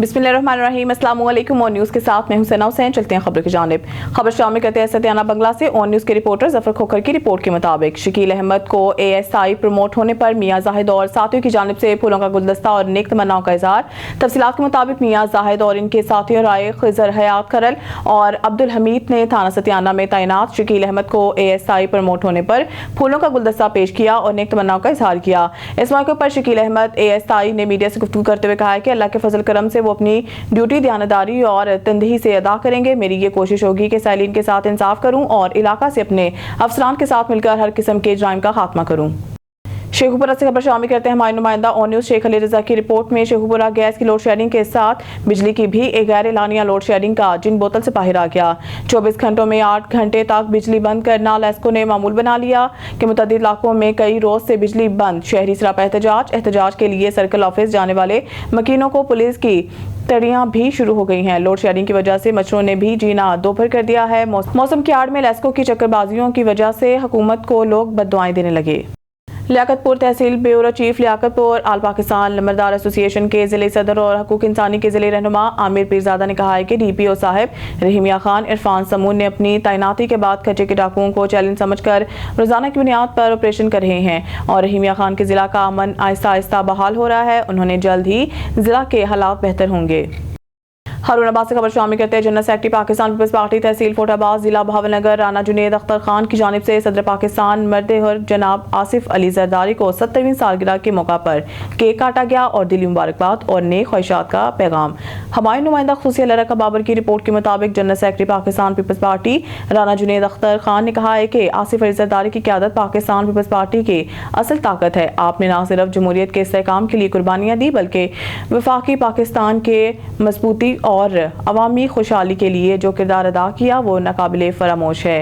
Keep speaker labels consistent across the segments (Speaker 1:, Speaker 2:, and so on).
Speaker 1: बिस्मिल्लाहिर्रहमानिर्रहीम। अस्सलाम वालेकुम। ऑन न्यूज़ के साथ मैं हूं सना हुसैन। चलते हैं खबरों की जानिब। खबर शामिल करते हैं सत्याना बंगला से। ऑन न्यूज़ के रिपोर्टर जफर खोखर की रिपोर्ट के मुताबिक शकील अहमद को ASI प्रमोट होने पर मियां जाहिद और साथियों की जानिब से फूलों का गुलदस्ता और नेक तमन्नाओं का इजहार। तफसीलात के मुताबिक मियां जाहिद और इनके साथियों राय खिजर हयात खरल और अब्दुल हमीद ने थाना सत्याना में तैनात शकील अहमद को ASI प्रमोट होने पर फूलों का गुलदस्ता पेश किया और नेक तमन्नाओं का इजहार किया। इस मौके पर शकील अहमद ASI ने मीडिया से गुफ्तगू करते हुए कहा है कि अल्लाह के फजल करम से वो अपनी ड्यूटी दयानतदारी और तंदही से अदा करेंगे। मेरी ये कोशिश होगी कि साइलिन के साथ इंसाफ करूं और इलाका से अपने अफसरान के साथ मिलकर हर किस्म के जराइम का खात्मा करूं। शेखुपुरा से खबर शामिल करते हैं हमारे नुमाइंदा ऑन न्यूज़ शेख अली रजा की रिपोर्ट में। शेखुपुरा गैस की लोड शेडिंग के साथ बिजली की भी एक गैर एलानिया लोड शेडिंग का जिन बोतल से बाहर आ गया। 24 घंटों में 8 घंटे तक बिजली बंद करना लेस्को ने मामूल बना लिया कि मुतअद्दिद इलाकों में कई रोज से बिजली बंद। शहरी सरापा एहतजाज के लिए सर्कल ऑफिस जाने वाले मकीनों को पुलिस की तड़ियां भी शुरू हो गई हैं। लोड शेडिंग की वजह से मच्छरों ने भी जीना दोपहर कर दिया है। मौसम की आड़ में लेस्को की चक्करबाजियों की वजह से हुकूमत को लोग बददुआएं देने लगे। लियाकतपुर तहसील ब्यूरो चीफ लियाकतपुर आल पाकिस्तान लंबरदार एसोसिएशन के जिले सदर और हकूक इंसानी के जिले रहनुमा आमिर पीरजादा ने कहा है कि DPO साहब रहीमिया खान इरफान समून ने अपनी तैनाती के बाद खर्चे के डाकुओं को चैलेंज समझकर रोजाना की बुनियाद पर ऑपरेशन कर रहे हैं और रहीमिया खान के जिला का अमन आहिस्ता आहिस्ता बहाल हो रहा है। उन्होंने जल्द ही जिला के हालात बेहतर होंगे। हारूनाबाद से खबर शामिल करते हैं जन्नत सेक्रेटरी पाकिस्तान पीपल्स पार्टी तहसील फोटाबाद जिला भावनगर राना जुनेद अख्तर खान की जानिब से सदर पाकिस्तान मर्द जनाब आसिफ अली जरदारी को 70वीं सालगिरह के मौका पर केक काटा गया और दिली मुबारकबाद और नेक ख्वाहिशात का पैगाम। हमारे नुमाइंदा खुशिया लरका बाबर की रिपोर्ट के मुताबिक जन्नत सेक्रेटरी पाकिस्तान पीपल्स पार्टी राना जुनेद अख्तर खान ने कहा है कि आसिफ अली जरदारी की क़यादत पाकिस्तान पीपल्स पार्टी की असल ताकत है। आपने न सिर्फ जमहूरियत के इस्तेहकाम के लिए कुर्बानियाँ दी बल्कि वफाकी पाकिस्तान के मजबूती और अवामी खुशहाली के लिए जो किरदार अदा किया वो नाकाबिले फरामोश है।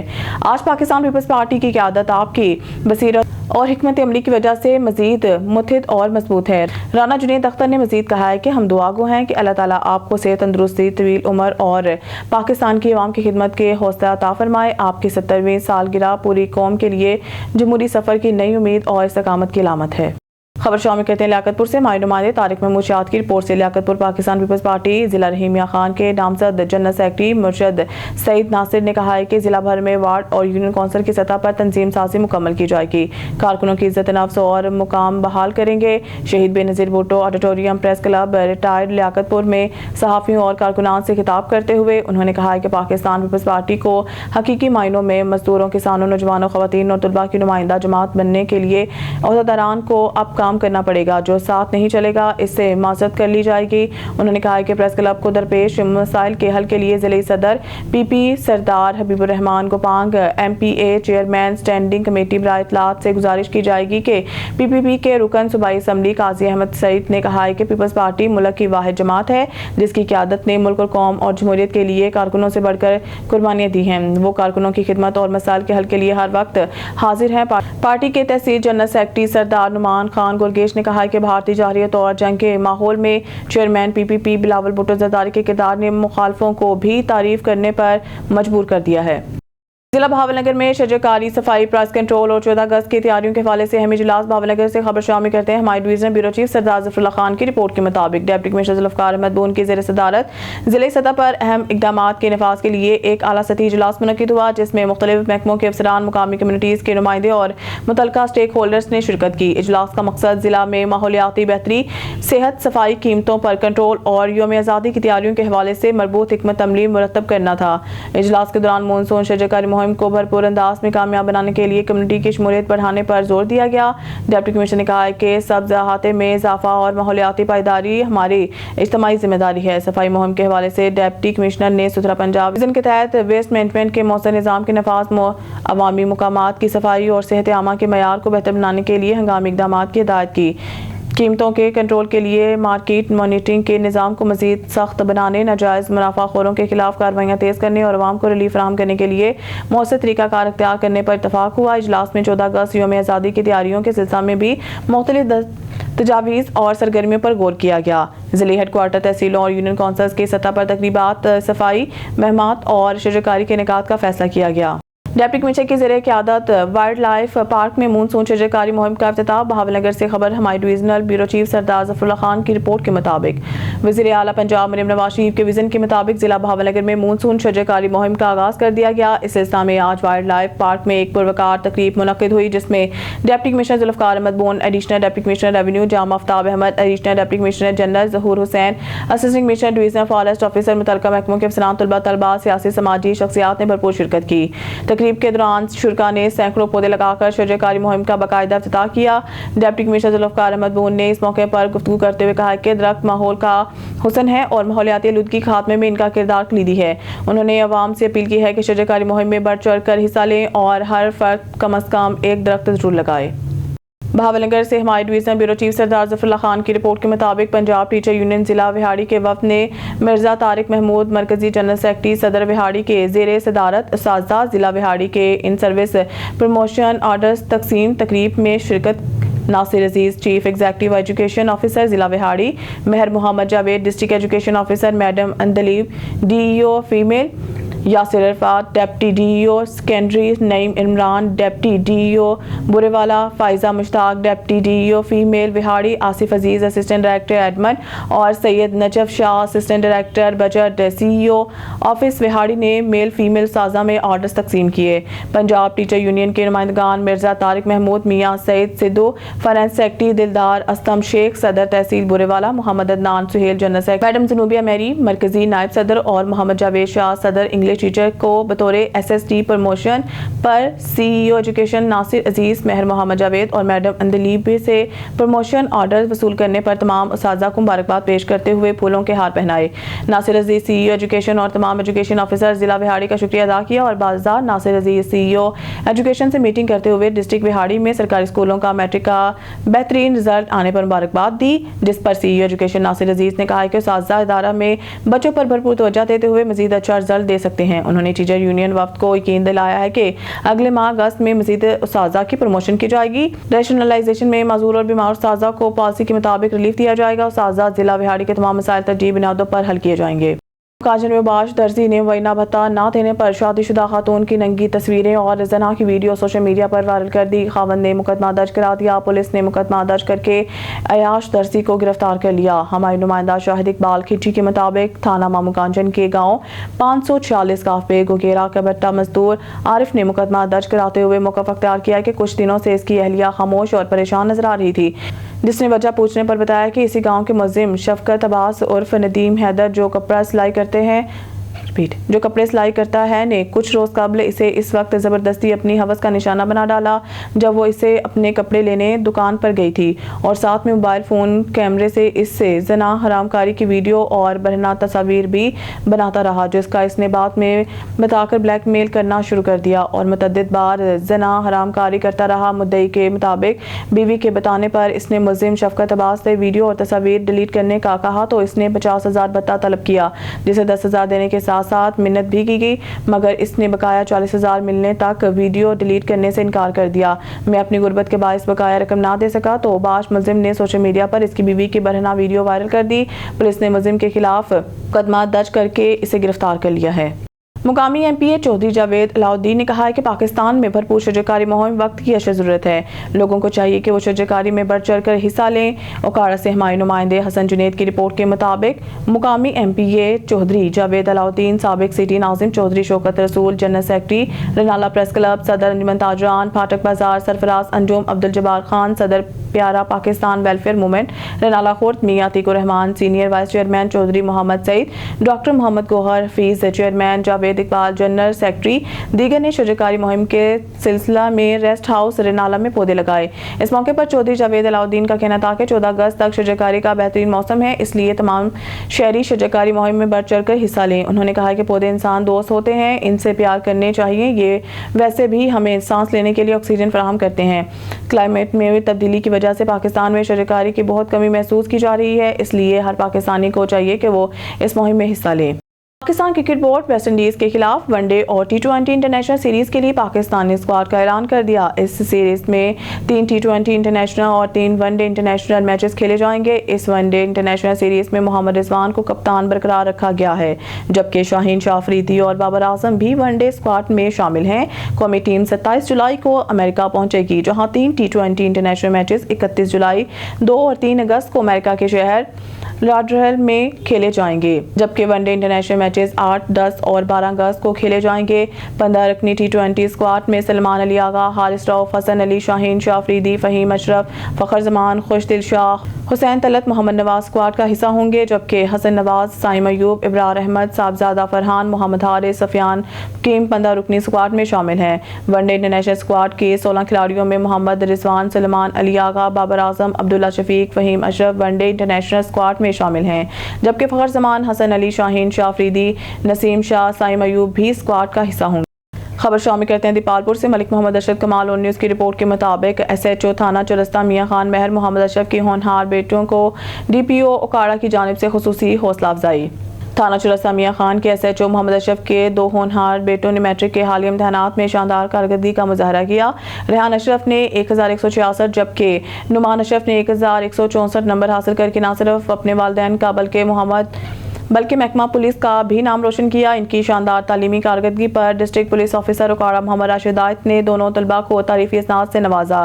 Speaker 1: आज पाकिस्तान पीपल्स पार्टी की क़यादत आपकी बसीरत और हिकमत अमली की वजह से मजीद मुत्हिद और मजबूत है। राना जुनेद अख्तर ने मजीद कहा है कि हम दुआगो हैं कि अल्लाह ताला आपको सेहत तंदुरुस्ती तवील उम्र और पाकिस्तान की अवाम की खिदमत के हौसला अता फरमाए। आपकी 70वीं सालगिरह पूरी कौम के लिए जमहूरी सफ़र की नई उम्मीद और इस्तकामत की अलामत है। खबर शामिल करते हैं लियाकतपुर से। हमारे नुमाइंदे तारिक महमूद शाद की रिपोर्ट से। लियाकतपुर पाकिस्तान पीपल्स पार्टी जिला रहीमिया खान के नामजद जन्नत सेक्रेटरी मुर्शद सईद नासिर ने कहा है कि जिला भर में वार्ड और यूनियन कौंसिल की सतह पर तंजीम साजी मुकम्मल की जाएगी। कारकुनों की इज्जत नफ्स और मुकाम बहाल करेंगे। शहीद Benazir Bhutto auditorium press club retired Liaquatpur में सहाफ़ियों और कारकुनान से खिताब करते हुए उन्होंने कहा है कि पाकिस्तान पीपल्स पार्टी को हकीकी मायनों में मजदूरों किसानों नौजवानों ख़वातीन और तलबा की नुमाइंदा जमात बनने के लिए अहदेदारान को अब काम करना पड़ेगा। जो साथ नहीं चलेगा इससे माजरत कर ली जाएगी। उन्होंने कहा कि प्रेस क्लब को दरपेश मसाइल के हल के लिए जिले सदर PP Sardar Habibur Rahman Gopang MPA chairman standing committee बराए इत्तलात से गुजारिश की जाएगी कि PPP के रुकन सूबाई असम्बली काजी अहमद सईद ने कहा है कि पीपल्स पार्टी मुल्क की वाहिद जमात है जिसकी क़यादत ने मुल्क और कौम और जमहूरियत के लिए कारकुनों से बढ़कर कुर्बानियाँ दी हैं। वो कारकुनों की खिदमत और मसाइल के हल के लिए हर वक्त हाजिर हैं। पार्टी के तहसील जनरल सेक्रेटरी सरदार नुमान खान गुरगेश ने कहा है कि भारतीय जाहिरियत और जंग के माहौल में चेयरमैन PPP बिलावल भुट्टो जरदारी के किरदार ने मुखालफों को भी तारीफ करने पर मजबूर कर दिया है। जिला भावनगर में शजरकारी सफाई प्राइस कंट्रोल और 14 अगस्त की तैयारियों के हवाले से अहम इजलास। भावनगर से खबर शामिल करते हैं हमारे डिवीजन ब्यूरो चीफ सरदार जफरुल्लाह खान की रिपोर्ट के मुताबिक डिप्टी कमिश्नर जुल्फकार अहमद बून की ज़ेर सदारत जिले सतह पर अहम इकदाम के नफाज के लिए एक आला सतही इजलास मुनक्किद हुआ जिसमें मुख्तलिफ महकमों के अफसरान मुकामी कम्युनिटीज़ के नुमाइंदे और मुतल्लिका स्टेक होल्डर्स ने शिरकत की। इजलास का मकसद जिला में माहौलियाती बेहतरी सेहत सफाई कीमतों पर कंट्रोल और यौम आज़ादी की तैयारियों के हवाले से मरबूत हिकमत अमली मुरतब करना था। इजलास के दौरान मानसून शजरकारी मुहिम को भरपूर अंदाज में कामयाब बनाने के लिए कम्युनिटी की शमूलियत बढ़ाने पर जोर दिया गया। डिप्टी कमिश्नर ने कहा है कि सब्ज़ अहाते में इजाफा और माहौलियाती पायदारी हमारी इज्तिमाई जिम्मेदारी है। सफाई मुहिम के हवाले से डिप्टी कमिश्नर ने सुथरा पंजाब विजन के तहत वेस्ट मैनेजमेंट के मौसर निज़ाम के नफाज अवामी मुकामात की सफाई और सेहत आमा के मयार को बेहतर बनाने के लिए हंगामी इक़दाम की हिदायत की। कीमतों के कंट्रोल के लिए मार्केट मॉनिटरिंग के निज़ाम को मज़ीद सख्त बनाने, नाजायज़ मुनाफाखोरों के खिलाफ कार्रवाइयाँ तेज़ करने और आवाम को रिलीफ फराहम करने के लिए मौसर तरीक़ाकार इख्तियार करने पर इत्तफाक हुआ। इजलास में 14 अगस्त यौम आज़ादी की तैयारियों के सिलसिले में भी मुख्तलिफ तजावीज़ और सरगर्मियों पर गौर किया गया। ज़िले हेडक्वार्टर तहसीलों और यूनियन कौंसिल्स की सतह पर तकरीबात, सफाई, महमात और शजरकारी के इनेकाद का फैसला किया गया। ڈپٹی کمشنر کی زیر قیادت وائلڈ لائف پارک میں مونسون شجرکاری مہم کا افتتاح۔ بہاول نگر سے خبر ہماری ڈویژنل بیورو چیف سردار ظفر اللہ خان کی رپورٹ کے مطابق وزیر اعلیٰ پنجاب مریم نواز شریف کے وژن کے مطابق ضلع بہاول نگر میں مونسون شجرکاری مہم کا آغاز کر دیا گیا۔ اس سلسلہ میں آج وائلڈ لائف پارک میں ایک پروقار تقریب منعقد ہوئی، جس میں deputy commissioner Zulfiqar Ahmad Bon, additional deputy commissioner revenue Jami Aftab Ahmed, additional deputy commissioner general Zahoor Hussain, assistant commissioner divisional forest officer, متعلقہ محکموں کے افسران، طلباء، سیاسی سماجی شخصیات نے بھرپور شرکت کی۔ تقریب کے دوران شرکاء نے سینکڑوں پودے لگا کر شجرکاری مہم کا باقاعدہ افتتاح کیا۔ ڈپٹی کمشنر ذوالفقار احمد بون نے اس موقع پر گفتگو کرتے ہوئے کہا کہ درخت ماحول کا حسن ہے اور ماحولیاتی آلودگی کے خاتمے میں ان کا کردار کلیدی ہے۔ انہوں نے عوام سے اپیل کی ہے کہ شجرکاری مہم میں بڑھ چڑھ کر حصہ لیں اور ہر فرد کم از کم ایک درخت ضرور لگائے۔ بہاول نگر سے ہماری ڈویژنل بیورو چیف سردار ظفر اللہ خان کی رپورٹ کے مطابق پنجاب ٹیچر یونین ضلع وہاڑی کے وفد نے مرزا طارق محمود، مرکزی جنرل سیکرٹری، صدر وہاڑی کے زیر صدارت اساتذہ ضلع وہاڑی کے ان سروس پروموشن آرڈرز تقسیم تقریب میں شرکت۔ Nasir Aziz chief executive education officer ضلع Vehari, Mehar Muhammad Javed district education officer, madam Andleeb D E O female, Yasir Arafat deputy D E O secondary, Naeem Imran deputy D E O Burewala, Faiza Mushtaq deputy D E O female Vehari, Asif Aziz assistant director admin اور Syed Najaf Shah assistant director budget C E O office Vehari نے male female اساتذہ میں orders تقسیم کیے۔ Punjab teacher union کے نمائندگان مرزا طارق محمود، میاں سعید Sidhu, finance secretary دلدار استم شیخ، صدر تحصیل Burewala Muhammad Adnan Sohail, general secretary madam Zunobia Mary, مرکزی نائب صدر اور محمد جاوید شاہ صدر انگلش ٹیچر کو بطور ایس ایس ٹی پروموشن پر سی ای او ایجوکیشن ناصر عزیز، مہر محمد جاوید اور میڈم اندلیب سے پروموشن آرڈر وصول کرنے پر تمام اساتذہ کو مبارکباد پیش کرتے ہوئے پھولوں کے ہار پہنائے۔ ناصر عزیز سی ای او ایجوکیشن اور تمام ایجوکیشن آفیسر ضلع وہاڑی کا شکریہ ادا کیا اور بعض ناصر عزیز سی ای او ایجوکیشن سے میٹنگ کرتے ہوئے ڈسٹرکٹ وہاڑی میں سرکاری اسکولوں کا میٹرک کا بہترین رزلٹ آنے پر مبارکباد دی، جس پر سی ای او ایجوکیشن ناصر عزیز نے کہا کہ اساتذہ ادارہ میں بچوں پر بھرپور توجہ دیتے ہوئے مزید اچھا رزلٹ دے سکتے ہیں۔ انہوں نے ٹیچر یونین وفد کو یقین دلایا ہے کہ اگلے ماہ اگست میں مزید اساتذہ کی پروموشن کی جائے گی۔ ریشنلائزیشن میں معذور اور بیمار اساتذہ کو پالیسی کے مطابق ریلیف دیا جائے گا۔ اساتذہ ضلع وہاڑی کے تمام مسائل ترجیحی بنیادوں پر حل کیے جائیں گے۔ کاجن میں باش درزی نے معینہ بھتہ نہ دینے پر شادی شدہ خاتون کی ننگی تصویریں اور زنا کی ویڈیو سوشل میڈیا پر وائرل کر دی۔ خاوند نے مقدمہ درج کرا دیا۔ پولیس نے مقدمہ درج کر کے عیاش درزی کو گرفتار کر لیا۔ ہمارے نمائندہ شاہد اقبال کھچی کے مطابق تھانہ مامو کانجن کے گاؤں 546 کافے گوگیرا کا بٹا مزدور عارف نے مقدمہ درج کراتے ہوئے موقف اختیار کیا کہ کچھ دنوں سے اس کی اہلیہ خاموش اور پریشان نظر آ رہی تھی، جس نے وجہ پوچھنے پر بتایا کہ اسی گاؤں کے ملزم شفقت عباس عرف ندیم حیدر جو کپڑا سلائی کرتا ہے نے کچھ روز قبل اسے اس وقت زبردستی اپنی ہوس کا نشانہ بنا ڈالا جب وہ اسے اپنے کپڑے لینے دکان پر گئی تھی، اور ساتھ میں موبائل فون کیمرے سے اس سے زنا حرام کاری کی ویڈیو اور برہنہ تصاویر بھی بناتا رہا، جس کا اس نے بعد میں بتا کر بلیک میل کرنا شروع کر دیا اور متعدد بار زنا حرام کاری کرتا رہا۔ مدعی کے مطابق بیوی کے بتانے پر اس نے ملزم شفقت عباس سے ویڈیو اور تصاویر ڈیلیٹ کرنے کا کہا تو اس نے 50,000 بھتہ طلب کیا، جسے 10,000 دینے کے ساتھ ساتھ منت بھی کی گئی، مگر اس نے بقایا 40,000 ملنے تک ویڈیو ڈیلیٹ کرنے سے انکار کر دیا۔ میں اپنی غربت کے باعث بقایا رقم نہ دے سکا تو باش ملزم نے سوشل میڈیا پر اس کی بیوی کی برہنہ ویڈیو وائرل کر دی۔ پولیس نے ملزم کے خلاف مقدمہ درج کر کے اسے گرفتار کر لیا ہے۔ مقامی ایم پی اے چودھری جاوید علاؤالدین نے کہا ہے کہ پاکستان میں بھرپور شجرکاری مہم وقت کی اشد ضرورت ہے، لوگوں کو چاہیے کہ وہ شجرکاری میں بڑھ چڑھ کر حصہ لیں۔ اوکاڑا سے ہمارے نمائندے حسن جنید کی رپورٹ کے مطابق مقامی ایم پی اے چودھری جاوید علاؤالدین، سابق سٹی ناظم چودھری شوکت رسول، جنرل سیکرٹری رنالہ پریس کلب، صدر انجمن تاجران پھاٹک بازار، سرفراز انجم عبدالجبار خان، صدر Pyara Pakistan welfare movement Renala Khurd, Mian Atiq Ur Rehman, senior vice chairman Chaudhry Muhammad Saeed, doctor Muhammad Gohar Hafeez, chairman Javed Iqbal, general secretary دیگر نے شجرکاری مہم کے سلسلہ میں ریسٹ ہاؤس رنالہ میں پودے لگائے۔ اس موقع پر چودھری جاوید علاؤالدین کا کہنا تھا کہ 14 اگست تک شجرکاری کا بہترین موسم ہے، اس لیے تمام شہری شجرکاری مہم میں بڑھ چڑھ کر حصہ لیں۔ انہوں نے کہا کہ پودے انسان دوست ہوتے ہیں، ان سے پیار کرنے چاہیے، یہ ویسے بھی ہمیں سانس لینے کے لیے آکسیجن فراہم کرتے ہیں۔ کلائمیٹ میں تبدیلی کی وجہ سے پاکستان میں شجرکاری کی بہت کمی محسوس کی جا رہی ہے، اس لیے ہر پاکستانی کو چاہیے کہ وہ اس مہم میں حصہ لے۔ Pakistan cricket board West Indies के खिलाफ वनडे और टी20 इंटरनेशनल सीरीज के लिए पाकिस्तानी स्क्वाड का ऐलान कर दिया। इस सीरीज में 3 टी20 इंटरनेशनल और 3 वनडे इंटरनेशनल मैचेस खेले जाएंगे। इस वनडे इंटरनेशनल सीरीज में मोहम्मद रिजवान को कप्तान बरकरार रखा गया है, जबकि शाहीन शाह अफरीदी और बाबर आजम भी वनडे स्क्वाड में शामिल हैं। कौमी टीम 27 जुलाई को अमेरिका पहुंचेगी, जहां 3 टी20 इंटरनेशनल मैचेस 31 जुलाई, 2 और 3 अगस्त को अमेरिका के शहर लाडरहिल में खेले जाएंगे, जबकि वनडे इंटरनेशनल मैचेस 8, 10 और 12 अगस्त को खेले जाएंगे। 15 रकनी टी20 स्क्वाड में सलमान अली आगा, हारिस रऊफ, हसन अली, शाहीन शाह अफरीदी, फहीम अशरफ, फखर जमान, खुशदिल शाह, हुसैन तलत, मोहम्मद नवाज स्क्वाड का हिस्सा होंगे, जबकि हसन नवाज, साइम अयूब, इब्रार अहमद, साहबजादा फरहान, मोहम्मद हारिस, सफियान कीम 15 रुकनी स्क्वाड में शामिल हैं। वनडे इंटरनेशनल स्क्वाड के 16 खिलाड़ियों में Mohammad Rizwan, Salman Ali Agha, Babar Azam, Abdullah Shafique, Faheem Ashraf one day international squad में शामिल हैं, जबकि फखर जमान, हसन अली, शाहीन शाह अफरीदी, नसीम शाह, साइम अयूब भी स्क्वाड का हिस्सा होंगे। खबर शामिल करते हैं दीपालपुर से। मलिक मोहम्मद अशरफ कमाल और न्यूज़ की रिपोर्ट के मुताबिक SHO थाना चौरस्ता मियां खान महर मोहम्मद अशरफ की होनहार बेटियों को DPO ओकाड़ा की जानिब से खुसूसी हौसला अफजाई। थाना चौरस्ता मियां खान के SHO मोहम्मद अशरफ के 2 होनहार बेटों ने मैट्रिक के हालिया इम्तहानात में शानदार कारकर्दगी का मुजाहरा किया। रेहान अशरफ ने 1166, जबकि नुमान अशरफ ने 1164 नंबर हासिल करके न सिर्फ अपने वालिदैन का बल्कि महकमा पुलिस का भी नाम रोशन किया। इनकी शानदार तालीमी कारकर्दगी पर district police officer Okara Muhammad Rashid आयत ने दोनों तलबा को तारीफी इसनाद से नवाजा।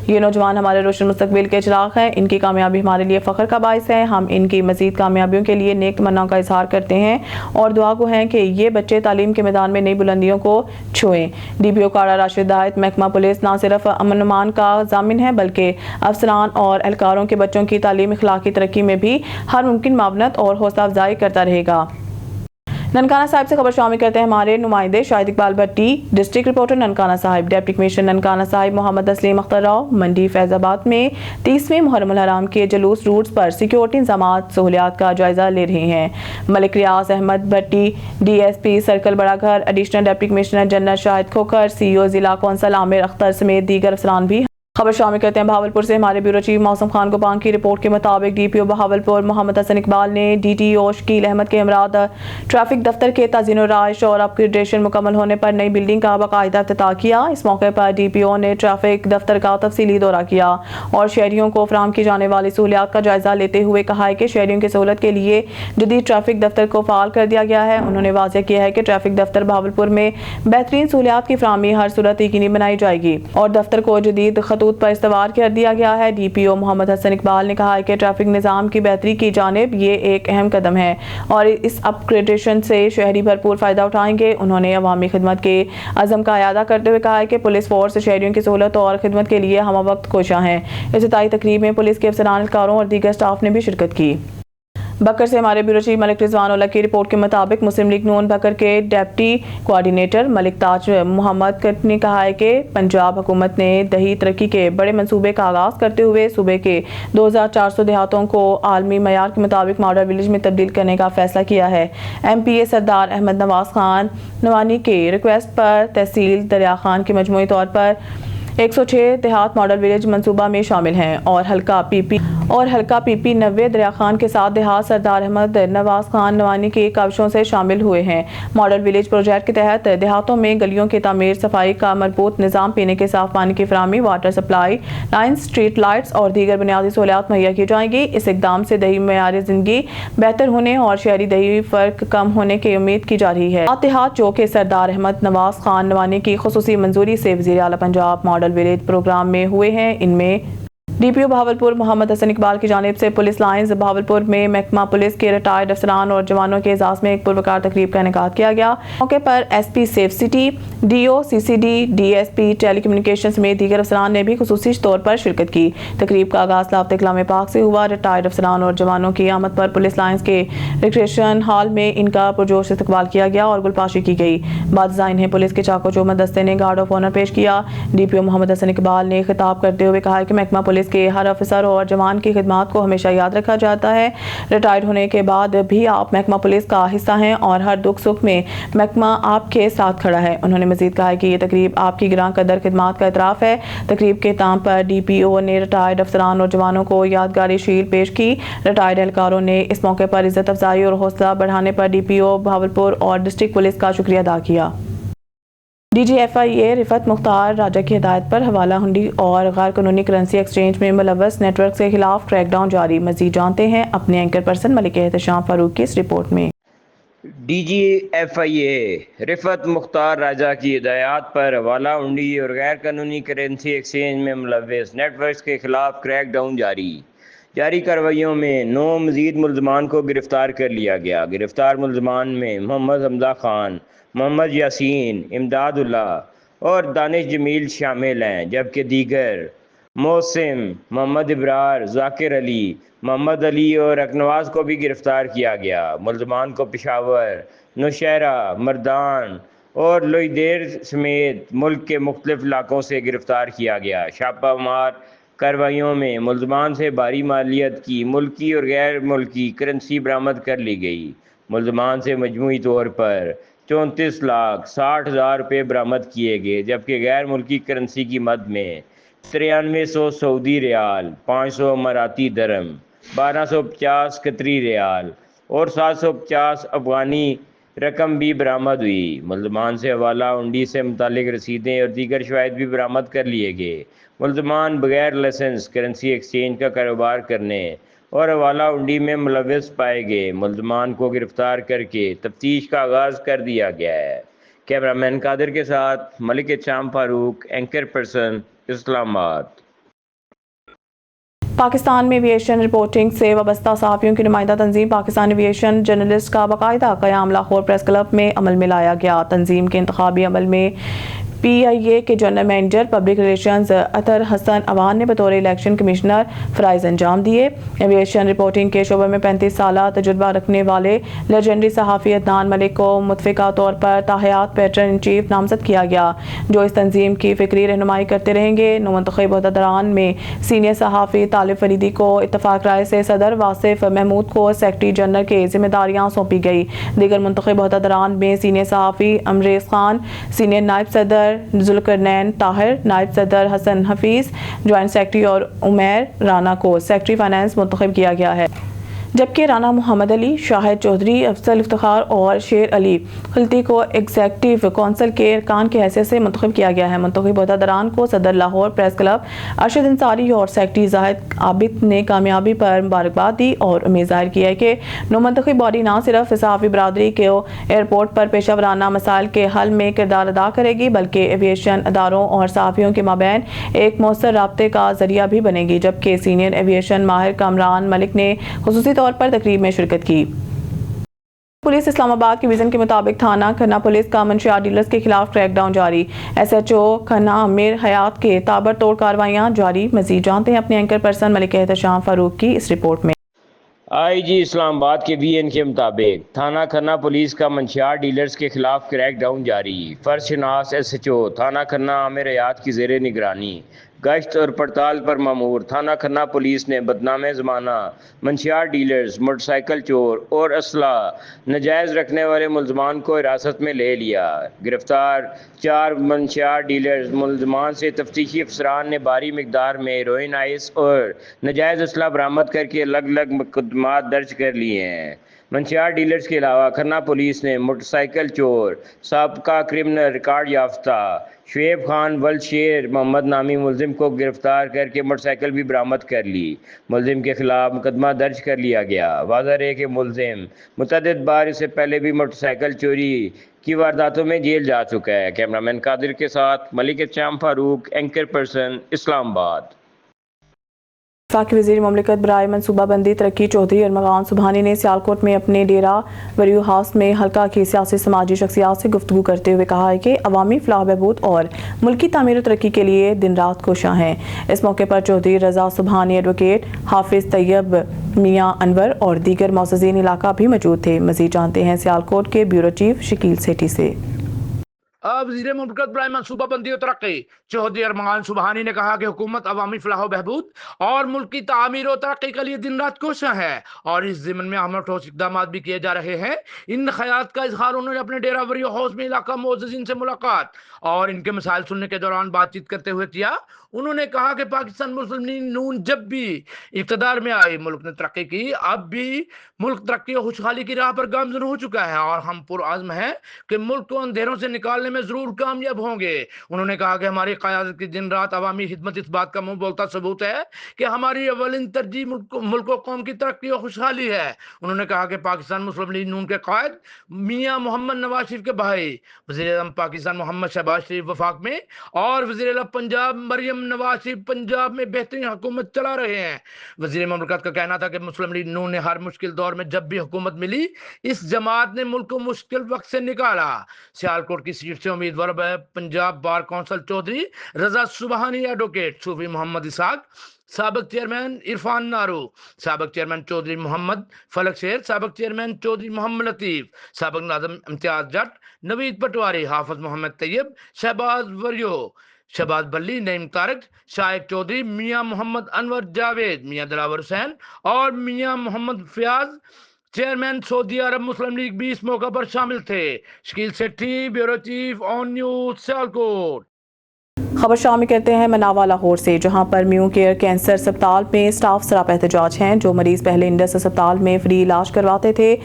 Speaker 1: ये नौजवान हमारे रोशन मुस्तकबिल के चिराग हैं, इनकी कामयाबी हमारे लिए फ़ख्र का बाइस है। हम इनकी मज़ीद कामयाबियों के लिए नेक तमन्नाओं का इजहार करते हैं और दुआ गो हैं कि ये बच्चे तालीम के मैदान में नई बुलंदियों को छुएं। DPO ओकाड़ा राशिद आयत महकमा पुलिस न सिर्फ अमन अमान का ज़ामिन है, बल्कि अफसरान और एहलकारों के बच्चों की तालीम इखलाकी तरक्की में भी हर मुमकिन मावनत और हौसला अफजाई करता रहेगा। ननकाना साहिब से खबर शामिल करते हैं हमारे नुमाइंदे Shahid Iqbal Bhatti. District reporter Nankana Sahib. Deputy commissioner Nankana Sahib Muhammad Tasleem Akhtar Rao मंडी फैजाबाद में 30वें मुहर्रम उल हराम के जुलूस रूट्स पर सिक्योरिटी इंतजामात सहूलियात का जायजा ले रहे हैं। मलिक रियाज अहमद भट्टी, DSP सर्कल बड़ा घर, additional deputy commissioner general Shahid Khokhar, CEO जिला कौंसल आमिर अख्तर समेत दीगर अफसरान भी। खबर शामिल करते हैं बहावलपुर से। हमारे ब्यूरो चीफ मौसम खान गोपान की रिपोर्ट के मुताबिक DPO बहावलपुर मोहम्मद हसन इकबाल ने DTO शकील अहमद के हमराद ट्रैफिक दफ्तर के ताज़ीन राइश और अपग्रेडेशन मुकम्मल होने पर नई बिल्डिंग का बाकायदा इफ्तिताह किया। इस मौके पर DPO ने ट्रैफिक दफ्तर का तफसीली दौरा किया और शहरियों को फराहम की जाने वाली सहूलियात का जायजा लेते हुए कहा है कि शहरियों की सहूलत के लिए जदीद ट्रैफिक दफ्तर को फाल कर दिया गया है। उन्होंने वाज़ेह किया है कि ट्रैफिक दफ्तर बहावलपुर में बेहतरीन सहूलियात की फराहमी हर सूरत यकीनी बनाई जाएगी और दफ्तर को जदीद खतूत पर इस्तवार कर दिया गया है। DPO मोहम्मद हसन इकबाल ने कहा है कि ट्रैफिक निज़ाम की बेहतरी की जानिब ये एक अहम कदम है और इस अपग्रेडेशन से शहरी भरपूर फ़ायदा उठाएंगे। उन्होंने अवामी खिदमत के अज़म का अयादा करते हुए कहा है कि पुलिस फोर्स शहरियों की सहूलत और खिदमत के लिए हम वक्त कोशा हैं। इफ्तिताई तकरीब में पुलिस के अफसरान, एहलकारों और दीगर स्टाफ ने भी शिरकत की। बकर से हमारे ब्यूरो चीफ मलिक रिजवान उल्लाह की रिपोर्ट के मुताबिक मुस्लिम लीग नून बकर के डिप्टी कोऑर्डिनेटर मलिक ताज मोहम्मद ने कहा है कि पंजाब हुकूमत ने दही तरक्की के बड़े मंसूबे का आगाज़ करते हुए सूबे के 2400 देहातों को आलमी मयार के मुताबिक मॉडल विलेज में तब्दील करने का फैसला किया है। MPA सरदार अहमद नवाज खान नवानी के रिक्वेस्ट पर तहसील दरिया खान के मजमूई तौर पर 106 देहात मॉडल विलेज मंसूबा में शामिल हैं और हल्का PP 90 दरिया खान के साथ देहात सरदार अहमद नवाज खान नवानी की काविशों से शामिल हुए हैं। मॉडल विलेज प्रोजेक्ट के तहत देहातों में गलियों की तामीर, सफाई का मरबूत निज़ाम, पीने के साफ पानी की फराहमी, water supply line, street lights और दीगर बुनियादी सहूलियात मुहैया की जाएंगी। इस इकदाम से दही मेयार ज़िंदगी बेहतर होने और शहरी दही फ़र्क कम होने की उम्मीद की जा रही है। देहात जो कि सरदार अहमद नवाज खान नवानी की खुसूसी मंजूरी से वज़ीर आला पंजाब मॉडल विलेज प्रोग्राम में हुए हैं। इनमें DPO बहावलपुर मोहम्मद हसन इकबाल की जानिब से पुलिस लाइन्स बहावलपुर में महकमा पुलिस के रिटायर्ड अफसरान और जवानों के एजाज़ में एक पुरवकार तकरीब का इनेकाद किया गया। मौके पर SP safe city, DO CCD, DSP telecommunication समेत दीगर अफसरान ने भी खुसूसी तौर पर शिरकत की। तकरीब का आगाज़ लाफ्ते कलाम पाक से हुआ। रिटायर्ड अफसरान और जवानों की आमद पर पुलिस लाइन्स के रिक्रिएशन हॉल में इनका पुरजोश इस्तकबाल किया गया और गुलपाशी की गई। बाद इन्हें पुलिस के चाको चौमद दस्ते ने गार्ड ऑफ ऑनर पेश किया। DPO मोहम्मद हसन इकबाल ने खिताब करते हुए कहा कि महकमा पुलिस पुलिस के हर अफसर और जवान की खिदमत को हमेशा याद रखा जाता है। रिटायर्ड होने के बाद भी आप महकमा पुलिस का हिस्सा हैं और हर दुख सुख में महकमा आपके साथ खड़ा है। उन्होंने मजीद कहा कि ये तकरीब आपकी गिरां कदर खिदमत का इतराफ़ है। तकरीब के ताम पर DPO ने रिटायर्ड अफसरान और जवानों को यादगारी शील्ड पेश की। रिटायर्ड एहलकारों ने इस मौके पर इज्जत अफजाई और हौसला बढ़ाने पर DPO भावलपुर और डिस्ट्रिक्ट पुलिस का शुक्रिया अदा किया। DG FIA रिफत मुख्तार राजा की हिदायत पर हवाला हुंडी और गैर कानूनी करेंसी एक्सचेंज में मुलव्वस नेटवर्क के खिलाफ क्रैकडाउन जारी। मजीद जानते हैं अपने एंकर पर्सन मलिक एहतशाम फारूक की इस रिपोर्ट में।
Speaker 2: DG FIA रिफत मुख्तार राजा की हिदायत पर हवाला हुंडी और गैर कानूनी करेंसी एक्सचेंज में मुलव्वस नेटवर्क के खिलाफ क्रैकडाउन जारी कार्रवाइयों में 9 मजीद मुल्ज़मान को गिरफ्तार कर लिया गया। गिरफ्तार मुल्ज़मान में मोहम्मद हमजा खान, मोहम्मद यासीन, इमदादुल्लाह और दानिश जमील शामिल हैं, जबकि दीगर मोहसिन, मोहम्मद इब्रार, जाकिर अली, मोहम्मद अली और अकनवाज को भी गिरफ्तार किया गया। मुल्ज़मान को पेशावर, नौशहरा, मर्दान और लोईदेर समेत मुल्क के मुख्तलिफ इलाकों से गिरफ्तार किया गया। छापामार कार्रवाइयों में मुल्ज़मान से भारी मालियत की मुल्की और गैर मुल्की करेंसी बरामद कर ली गई। मुल्ज़मान से मजमूई तौर पर 34,60,000 रुपये बरामद किए गए, जबकि गैर मुल्की करेंसी की मद में 9300 सऊदी रियाल, 500 अमाराती दरम, 1250 कतरी रियाल और 750 अफगानी रकम भी बरामद हुई। मुल्ज़मान से हवाला हुंडी से मुतालिक रसीदें और दीगर शवाहिद भी बरामद कर लिए गए। मुल्ज़मान बगैर लाइसेंस करेंसी एक्सचेंज का कारोबार करने और हवाला हुंडी में मुलव्वस पाए गए। मुल्ज़मान को गिरफ्तार करके तफ्तीश का आगाज़ कर दिया गया है। कैमरामैन कादिर के साथ मलिक एहतशाम फारूक, एंकर पर्सन, इस्लामाबाद।
Speaker 1: पाकिस्तान में एविएशन रिपोर्टिंग से वाबस्ता सहाफ़ियों की नुमाइंदा तंजीम पाकिस्तान एविएशन जर्नलिस्ट का बाकायदा क़याम लाहौर प्रेस क्लब में अमल में लाया गया। तंजीम के इंतखाबी अमल में PIA के जनरल मैनेजर पब्लिक रिलेशंस अतर हसन अवान ने बतौर इलेक्शन कमिश्नर फ़राइज़ अंजाम दिए। एविएशन रिपोर्टिंग के शोबे में 35 साल तजुर्बा रखने वाले लेजेंडरी सहाफ़ी अदनान मलिक को मुतफ़िका तौर पर ताहयात पैटर्न इन चीफ नामज़द किया गया, जो इस तंजीम की फ़िक्री रहनुमाई करते रहेंगे। नौमंतखब अहदेदारान में सीनियर सहाफ़ी तालिब फरीदी को इत्तफ़ाक़ राय से सदर वासिफ महमूद को सेक्रेटरी जनरल की जिम्मेदारियाँ सौंपी गई। दीगर मुंतखब अहदेदारान में सीनियर सहाफ़ी अमरेज़ खान, सीनियर नायब सदर जुल्करनैन ताहिर, नायब सदर हसन हफीज़, ज्वाइंट सेक्रेटरी और उमैर राना को सेक्रेटरी फाइनेंस मुंतखब किया गया है, जबकि राना मोहम्मद अली, शाहिद चौधरी, अफजल इफ्तिखार और शेर अली खिलती को एग्जेक्टिव कौंसिल के अरकान की हैसियत से मुंतखब किया गया है। मुंतखब अहदेदारान को सदर लाहौर प्रेस क्लब अरशद अंसारी और सेक्रेटरी जाहिद आबिद ने कामयाबी पर मुबारकबाद दी और उम्मीद जाहिर की है कि नौमंतखब बॉडी न सिर्फ सहाफ़ी बरादरी को एयरपोर्ट पर पेशा वराना मसाइल के हल में किरदार अदा करेगी, बल्कि एविएशन अदारों और सहाफ़ियों के माबैन एक मौसर राब्ते का जरिया भी बनेगी। जबकि सीनियर एविएशन माहिर कामरान मलिक ने खुसूसी तौर पर तकरीब में शिरकत की। पुलिस इस्लामाबाद के विजन के मुताबिक थाना खन्ना पुलिस का मंशियात डीलर्स के खिलाफ क्रैकडाउन जारी। SHO खन्ना आमिर हयात के ताबड़तोड़ कार्रवाइयां जारी। मजीद जानते हैं अपने एंकर पर्सन मलिक एहतशाम फारूक की इस रिपोर्ट में।
Speaker 2: IG इस्लामाबाद के VN के मुताबिक थाना खन्ना पुलिस का मंशियात डीलर्स के खिलाफ क्रैकडाउन जारी। फर्शनास SHO थाना खन्ना आमिर हयात की ज़ेरे निगरानी गश्त और पड़ताल पर मामूर थाना खन्ना पुलिस ने बदनामे ज़माना मंशियात डीलर्स, मोटरसाइकिल चोर और असला नजायज़ रखने वाले मुल्ज़मान को हिरासत में ले लिया। गिरफ्तार 4 मंशियात डीलर्स मुल्ज़मान से तफ्तीशी अफसरान ने भारी मिकदार में हेरोइन, आइस और नजायज़ असला बरामद करके अलग अलग मुकदमात दर्ज कर लिए हैं। मंशियात डीलर्स के अलावा खन्ना पुलिस ने मोटरसाइकिल चोर, साबका क्रिमिनल रिकॉर्ड याफ्ता शुएब खान वल शेर मोहम्मद नामी मुलजिम को गिरफ्तार करके मोटरसाइकिल भी बरामद कर ली। मुलजिम के खिलाफ मुकदमा दर्ज कर लिया गया। वाज़ह है कि मुलजिम मुतअद्दिद बार इससे पहले भी मोटरसाइकिल चोरी की वारदातों में जेल जा चुका है। कैमरामैन कादिर के साथ मलिक एहतशाम फारूक, एंकर पर्सन, इस्लामाबाद।
Speaker 1: वफाकी वज़ीर मुमलिकत बराए मनसूबाबंदी तरक्की चौधरी अरमगान सुबहानी ने सियालकोट में अपने डेरा वरियो हाउस में हल्का की सियासी समाजी शख्सियात से गुफ्तगू करते हुए कहा है कि अवामी फलाह बहबूद और मुल्की तामीर तरक्की के लिए दिन रात कोशां हैं। इस मौके पर चौधरी रजा सुबहानी, एडवोकेट हाफिज तैयब, मियाँ अनवर और दीगर मौजूदीन इलाका भी मौजूद थे। मजीद जानते हैं सियालकोट के ब्यूरो चीफ शकील सेठी से।
Speaker 3: वज़ीर मुमलकत बराए मनसूबा बंदी और तरक्की चौधरी अरमान सुबहानी ने कहा कि हुकूमत अवामी फलाह व बहबूद और मुल्क की तामीर और तरक्की के लिए दिन रात कोशिश है और इस ज़िम्न में अमल ठोस इक़दाम भी किए जा रहे हैं। इन ख़यात का इजहार उन्होंने अपने डेरा वरी हाउस में इलाका मोअज़्ज़िज़ीन से मुलाकात और इनके मसाइल सुनने के दौरान बातचीत करते हुए किया। उन्होंने कहा कि पाकिस्तान मुस्लिम लीग नून जब भी इक़्तिदार में आई मुल्क ने तरक्की की, अब भी मुल्क तरक्की और खुशहाली की राह पर गामज़न हो चुका है और हम पुरअज़्म हैं कि मुल्क को अंधेरों से निकालने में ज़रूर कामयाब होंगे। उन्होंने कहा कि हमारी क़यादत की दिन रात अवामी खिदमत इस बात का मुंह बोलता सबूत है कि हमारी अवलिन तरजीह मुल्क और कौम की तरक्की और खुशहाली है। उन्होंने कहा कि पाकिस्तान मुस्लिम लीग नून के कायद मियाँ मोहम्मद नवाज शरीफ के भाई वज़ीर-ए-आज़म पाकिस्तान मोहम्मद शहबाज शरीफ वफाक में और वज़ीर-ए-आला पंजाब मरियम नवाज शरीफ पंजाब में बेहतरीन हुकूमत चला रहे हैं। वज़ीर मुमलकत का कहना था कि मुस्लिम लीग नून ने हर मुश्किल दौर में जब भी हुकूमत मिली, इस जमात ने मुल्क को मुश्किल वक्त से निकाला। सियालकोट की सीट से उम्मीदवार पंजाब बार कौंसिल चौधरी रजा सुबहानी, एडवोकेट सूफी मोहम्मद इसाक, साबिक चेयरमैन इरफान नारू, साबिक चेयरमैन चौधरी मोहम्मद फलक शेर, साबिक चेयरमैन चौधरी मोहम्मद लतीफ़, साबिक नाज़िम इम्तियाज़ जट, नवीद पटवारी, हाफिज मोहम्मद तैयब, शहबाज वरियो, शहबाज बल्ली, नईम तारिक, शाइक चौधरी, मियाँ मोहम्मद अनवर जावेद, मियाँ दिलावर हुसैन और Mian Muhammad Fayyaz chairman Saudi Arab Muslim League भी इस मौका पर शामिल थे। Shakeel Sethi, bureau chief, on news, Sialkot.
Speaker 1: खबर शामिल करते हैं मनावा लाहौर से, जहां पर म्यू केयर कैंसर अस्पताल में स्टाफ सरापा एहतजाज हैं। जो मरीज पहले इंडस अस्पताल में फ्री इलाज करवाते थे,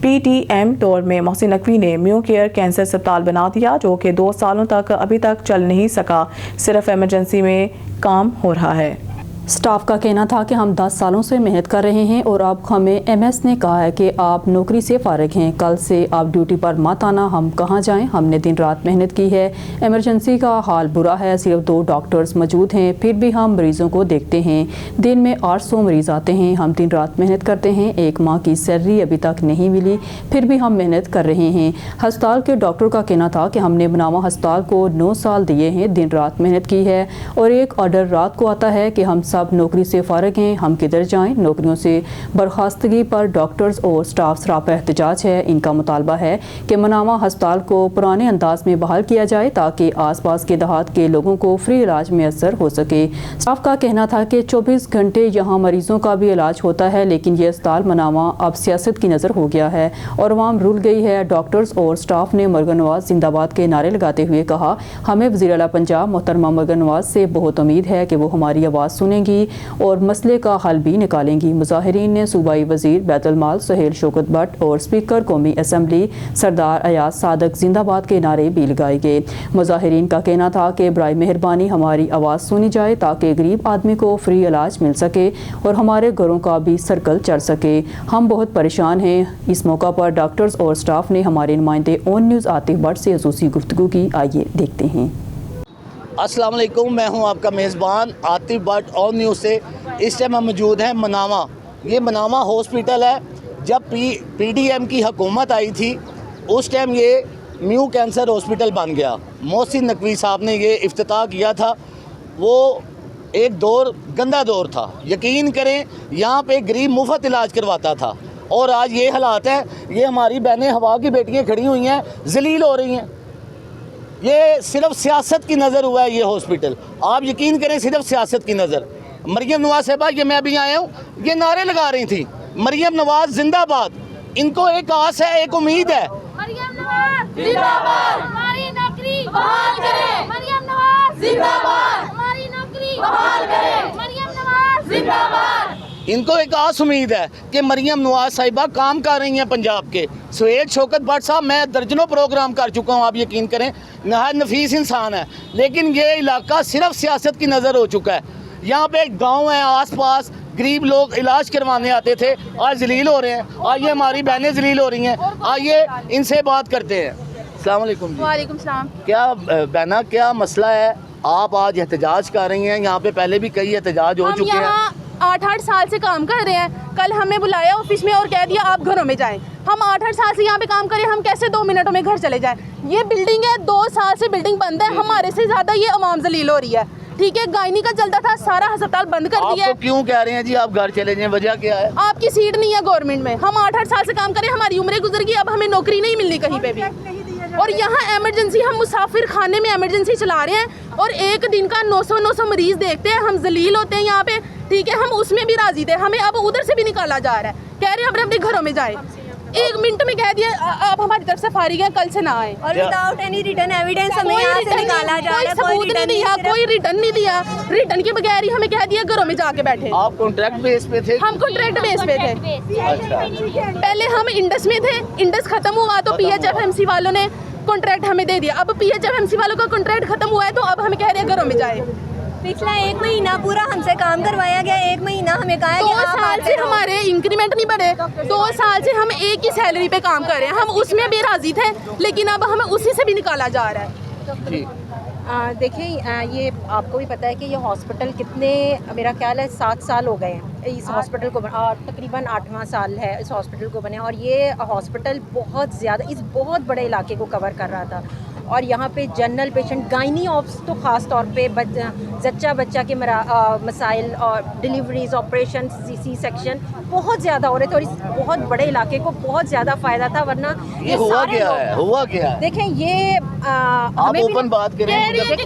Speaker 1: PTM दौर में मोहसिन नकवी ने म्यू केयर कैंसर अस्पताल बना दिया, जो कि 2 सालों तक अभी तक चल नहीं सका। सिर्फ इमरजेंसी में काम हो रहा है।
Speaker 4: स्टाफ का कहना था कि हम 10 सालों से मेहनत कर रहे हैं और अब हमें MS ने कहा है कि आप नौकरी से फारिग हैं, कल से आप ड्यूटी पर मत आना। हम कहाँ जाएं? हमने दिन रात मेहनत की है। इमरजेंसी का हाल बुरा है, सिर्फ 2 डॉक्टर्स मौजूद हैं, फिर भी हम मरीज़ों को देखते हैं। दिन में 800 मरीज़ आते हैं। हम दिन रात मेहनत करते हैं। 1 माह की सैलरी अभी तक नहीं मिली, फिर भी हम मेहनत कर रहे हैं। अस्पताल के डॉक्टर का कहना था कि हमने बनावा अस्पताल को 9 साल दिए हैं, दिन रात मेहनत की है और एक ऑर्डर रात को आता है कि हम सब नौकरी से फारिग हैं, हम किधर जाएं? नौकरियों से बर्खास्तगी पर डॉक्टर्स और स्टाफ सरापा एहतजाज है। इनका मुतालबा है कि मनावा अस्पताल को पुराने अंदाज में बहाल किया जाए ताकि आसपास के देहात के लोगों को फ्री इलाज मैसर हो सके। स्टाफ का कहना था कि 24 घंटे यहाँ मरीजों का भी इलाज होता है, लेकिन ये अस्पताल मनावा अब सियासत की नज़र हो गया है और अवाम रुल गई है। डॉक्टर्स और स्टाफ ने मरगन नवाज जिंदाबाद के नारे लगाते हुए कहा, हमें वज़ीर आला पंजाब मोहतरमा मरगन नवाज से बहुत उम्मीद है कि वो हमारी आवाज़ सुनेंगी और मसले का हल भी निकालेंगी। मुजाहिरीन ने सूबाई वजीर बैतुल माल सुहेल शौकत भट्ट और स्पीकर कौमी असम्बली सरदार अयाज सादक जिंदाबाद के नारे भी लगाए गए। मुजाहिरीन का कहना था कि बराए मेहरबानी हमारी आवाज़ सुनी जाए ताकि गरीब आदमी को फ्री इलाज मिल सके और हमारे घरों का भी सर्कल चढ़ सके। हम बहुत परेशान हैं। इस मौका पर डॉक्टर्स और स्टाफ ने हमारे नुमाइंदे ऑन न्यूज़ आतिफ भट्ट से खसूसी गुफ्तगू की। आइए देखते हैं।
Speaker 5: अस्सलाम वालेकुम, मैं हूं आपका मेज़बान आतिफ भट्ट ऑन न्यूज़ से। इस टाइम हम मौजूद हैं मनावा। ये मनावा हॉस्पिटल है। जब PDM की हुकूमत आई थी उस टाइम ये म्यू कैंसर हॉस्पिटल बन गया। मोहसिन नकवी साहब ने ये इफ्तिताह किया था। वो एक दौर गंदा दौर था, यकीन करें यहाँ पे गरीब मुफ्त इलाज करवाता था और आज ये हालात है। ये हमारी बहनें हवा की बेटियाँ खड़ी हुई हैं, जलील हो रही हैं। ये सिर्फ सियासत की नज़र हुआ है ये हॉस्पिटल। आप यकीन करें, सिर्फ सियासत की नज़र। मरियम नवाज साहबा, ये मैं अभी आया हूँ, ये नारे लगा रही थी, मरियम नवाज जिंदाबाद। इनको एक आस है, एक उम्मीद है।
Speaker 6: मरियम नवाज जिंदाबाद, हमारी नौकरी बहाल करें। मरियम नवाज जिंदाबाद, हमारी नौकरी बहाल करें। मरियम नवाज जिंदाबाद।
Speaker 5: इनको एक आस उम्मीद है कि मरियम नवाज साहिबा काम कर रही हैं पंजाब के। सुहेल शौकत भट्ट साहब, मैं दर्जनों प्रोग्राम कर चुका हूँ, आप यकीन करें, नहायत नफीस इंसान है, लेकिन ये इलाका सिर्फ सियासत की नज़र हो चुका है। यहाँ पे एक गाँव है, आसपास गरीब लोग इलाज करवाने आते थे, आज जलील हो रहे हैं। आइए, हमारी बहनें जलील हो रही हैं, आइए इनसे बात करते हैं। अस्सलाम वालेकुम।
Speaker 6: वालेकुम सलाम।
Speaker 5: क्या बहना, क्या मसला है? आप आज एहतजाज कर रही हैं। यहाँ पे पहले भी कई एहतजाज हो चुके हैं।
Speaker 6: 8-8 साल से काम कर रहे हैं। कल हमें बुलाया ऑफिस में और कह दिया आप घरों में जाएं। हम 8-8 साल से यहाँ पे काम करें, हम कैसे 2 मिनटों में घर चले जाएं? ये बिल्डिंग है, 2 साल से बिल्डिंग बंद है। हमारे से ज़्यादा ये अवाम जलील हो रही है। ठीक है, गायनी का चलता था, सारा अस्पताल बंद कर दिया है।
Speaker 5: क्यों कह रहे हैं जी आप घर चले जाएं? वजह क्या है?
Speaker 6: आपकी सीट नहीं है गवर्नमेंट में। हम 8-8 साल से काम करें, हमारी उम्रें गुजर गई, अब हमें नौकरी नहीं मिलनी कहीं पे भी। और यहाँ एमरजेंसी, हम मुसाफिर खाने में एमरजेंसी चला रहे हैं और एक दिन का 900 मरीज़ देखते हैं, हम जलील होते हैं यहाँ पे, ठीक है। हम उसमें भी राजी थे, हमें अब उधर से भी निकाला जा रहा है, कह रहे हैं अपने अपने घरों में जाए। 1 मिनट में कह दिया आप हमारी तरफ से फारिग हैं, कल से ना आए।
Speaker 7: और विदाउट एनी रिटर्न एविडेंस हमें यहाँ से निकाला जा रहा है,
Speaker 6: कोई सबूत नहीं दिया, कोई रिटर्न नहीं दिया, रिटर्न के बगैर ही हमें कह दिया घरों में जाके बैठे।
Speaker 5: आप कॉन्ट्रैक्ट बेस पे थे?
Speaker 6: हम कॉन्ट्रैक्ट बेस पे थे। पहले हम इंडस में थे, इंडस खत्म हुआ तो PHFMC वालों ने कॉन्ट्रैक्ट हमें दे दिया। अब PHFMC वालों का कॉन्ट्रैक्ट खत्म हुआ है तो अब हमें कह रहे हैं घरों में जाए।
Speaker 7: पिछला 1 महीना पूरा हमसे काम करवाया गया, 1 महीना हमें कहा है
Speaker 6: 2
Speaker 7: कि आप
Speaker 6: साल
Speaker 7: आते
Speaker 6: से
Speaker 7: रहो।
Speaker 6: हमारे इंक्रीमेंट नहीं बढ़े, 2 साल से हम एक ही सैलरी पे काम कर रहे हैं, हम उसमें भी राजी थे, लेकिन अब हमें उसी से भी निकाला जा रहा है।
Speaker 8: देखिए ये आपको भी पता है कि ये हॉस्पिटल कितने, मेरा ख्याल है 7 साल हो गए हैं इस हॉस्पिटल को, तकरीबन 8वां साल है इस हॉस्पिटल को बने, और ये हॉस्पिटल बहुत ज़्यादा इस बहुत बड़े इलाके को कवर कर रहा था। और यहाँ पे जनरल पेशेंट, गायनी ऑप्स तो ख़ास तौर पे जच्चा बच्चा के मसाइल और डिलीवरीज, ऑपरेशन, सी सेक्शन बहुत ज़्यादा हो रहे थे और इस बहुत बड़े इलाके को बहुत ज़्यादा फ़ायदा था। वरना
Speaker 5: ये हुआ क्या है, हुआ क्या है?
Speaker 8: देखें ये
Speaker 5: आप ओपन बात करें,